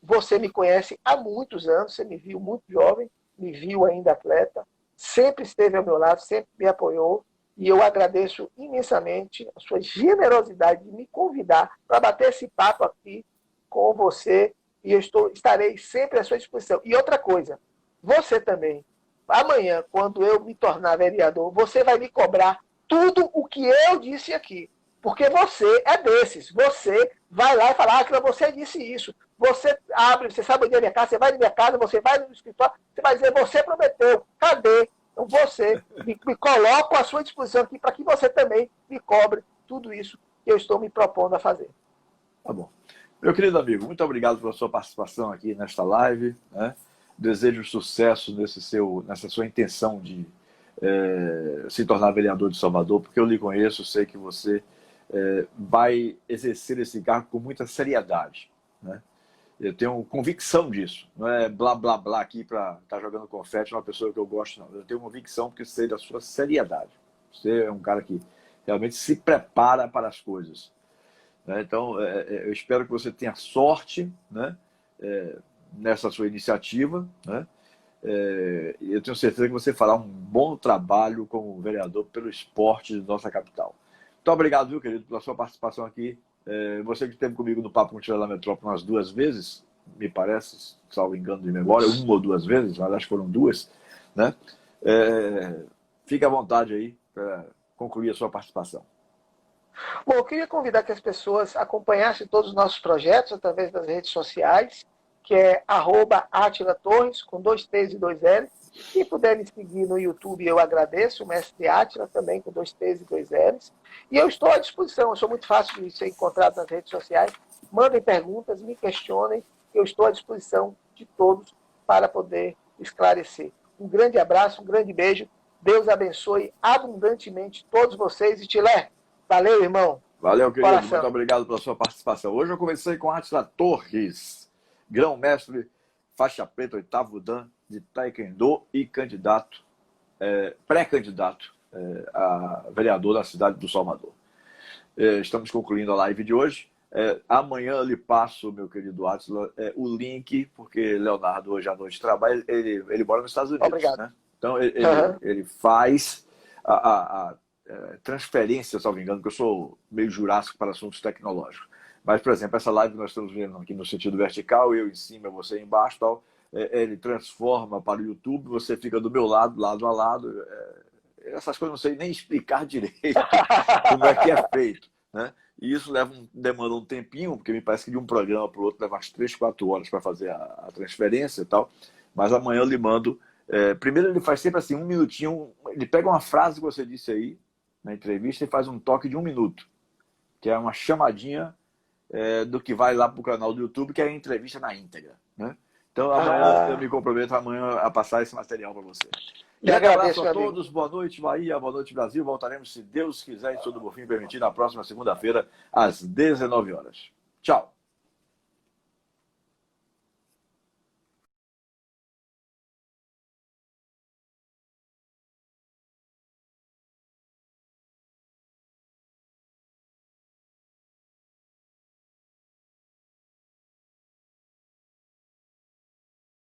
você me conhece há muitos anos, você me viu muito jovem, me viu ainda atleta, sempre esteve ao meu lado, sempre me apoiou, e eu agradeço imensamente a sua generosidade de me convidar para bater esse papo aqui com você, e eu estarei sempre à sua disposição. E outra coisa, você também, amanhã, quando eu me tornar vereador, você vai me cobrar tudo o que eu disse aqui. Porque você é desses. Você vai lá e fala, ah, você disse isso. Você abre, você sabe onde é a minha casa, você vai na minha casa, você vai no escritório, você vai dizer, você prometeu, cadê? Então você me coloco à sua disposição aqui para que você também me cobre tudo isso que eu estou me propondo a fazer. Tá bom. Meu querido amigo, muito obrigado pela sua participação aqui nesta live, né? Desejo sucesso nessa sua intenção de se tornar vereador de Salvador, porque eu lhe conheço, sei que você vai exercer esse cargo com muita seriedade, né? Eu tenho convicção disso, não é blá blá blá aqui para estar jogando confete numa pessoa que eu gosto, não. Eu tenho convicção porque sei da sua seriedade. Você é um cara que realmente se prepara para as coisas, né? Então, eu espero que você tenha sorte, né, nessa sua iniciativa, né? Eu tenho certeza que você fará um bom trabalho como vereador pelo esporte de nossa capital. Muito obrigado, viu, querido, pela sua participação aqui. Você que esteve comigo no Papo com o Tira da Metrópole umas 2 vezes, me parece, salvo engano de memória, 1 ou 2 vezes, mas acho que foram 2, né? Fique à vontade aí para concluir a sua participação. Bom, eu queria convidar que as pessoas acompanhassem todos os nossos projetos através das redes sociais, que é @AtilaTorres, com 2 T's e 2 L's. Se puder me seguir no YouTube, eu agradeço, o Mestre Átila, também com 2 T's e 2 L's. E eu estou à disposição, eu sou muito fácil de ser encontrado nas redes sociais. Mandem perguntas, me questionem, eu estou à disposição de todos para poder esclarecer. Um grande abraço, um grande beijo. Deus abençoe abundantemente todos vocês. E Tilé, valeu, irmão. Valeu, querido. Coração. Muito obrigado pela sua participação. Hoje eu conversei com Átila Torres, grão-mestre, faixa preta, 8º Dan de Taekwondo e candidato, pré-candidato a vereador da cidade do Salvador. Estamos concluindo a live de hoje. Amanhã eu lhe passo, meu querido Átila, o link, porque Leonardo hoje à noite trabalha, ele mora nos Estados Unidos. Obrigado. Né? Então ele faz a transferência, se não me engano, porque eu sou meio jurássico para assuntos tecnológicos. Mas, por exemplo, essa live que nós estamos vendo aqui no sentido vertical, eu em cima, você embaixo, tal, ele transforma para o YouTube, você fica do meu lado, lado a lado. Essas coisas eu não sei nem explicar direito como é que é feito, né? E isso demanda um tempinho, porque me parece que de um programa para o outro leva umas 3, 4 horas para fazer a transferência e tal. Mas amanhã eu lhe mando. Primeiro ele faz sempre assim, 1 minutinho, ele pega uma frase que você disse aí na entrevista e faz um toque de 1 minuto, que é uma chamadinha do que vai lá para o canal do YouTube, que é a entrevista na íntegra, né? Então amanhã eu me comprometo amanhã a passar esse material para você. Grande abraço a todos, boa noite Bahia, boa noite Brasil. Voltaremos, se Deus quiser e se tudo por fim permitir, na próxima segunda-feira, às 19 horas. Tchau.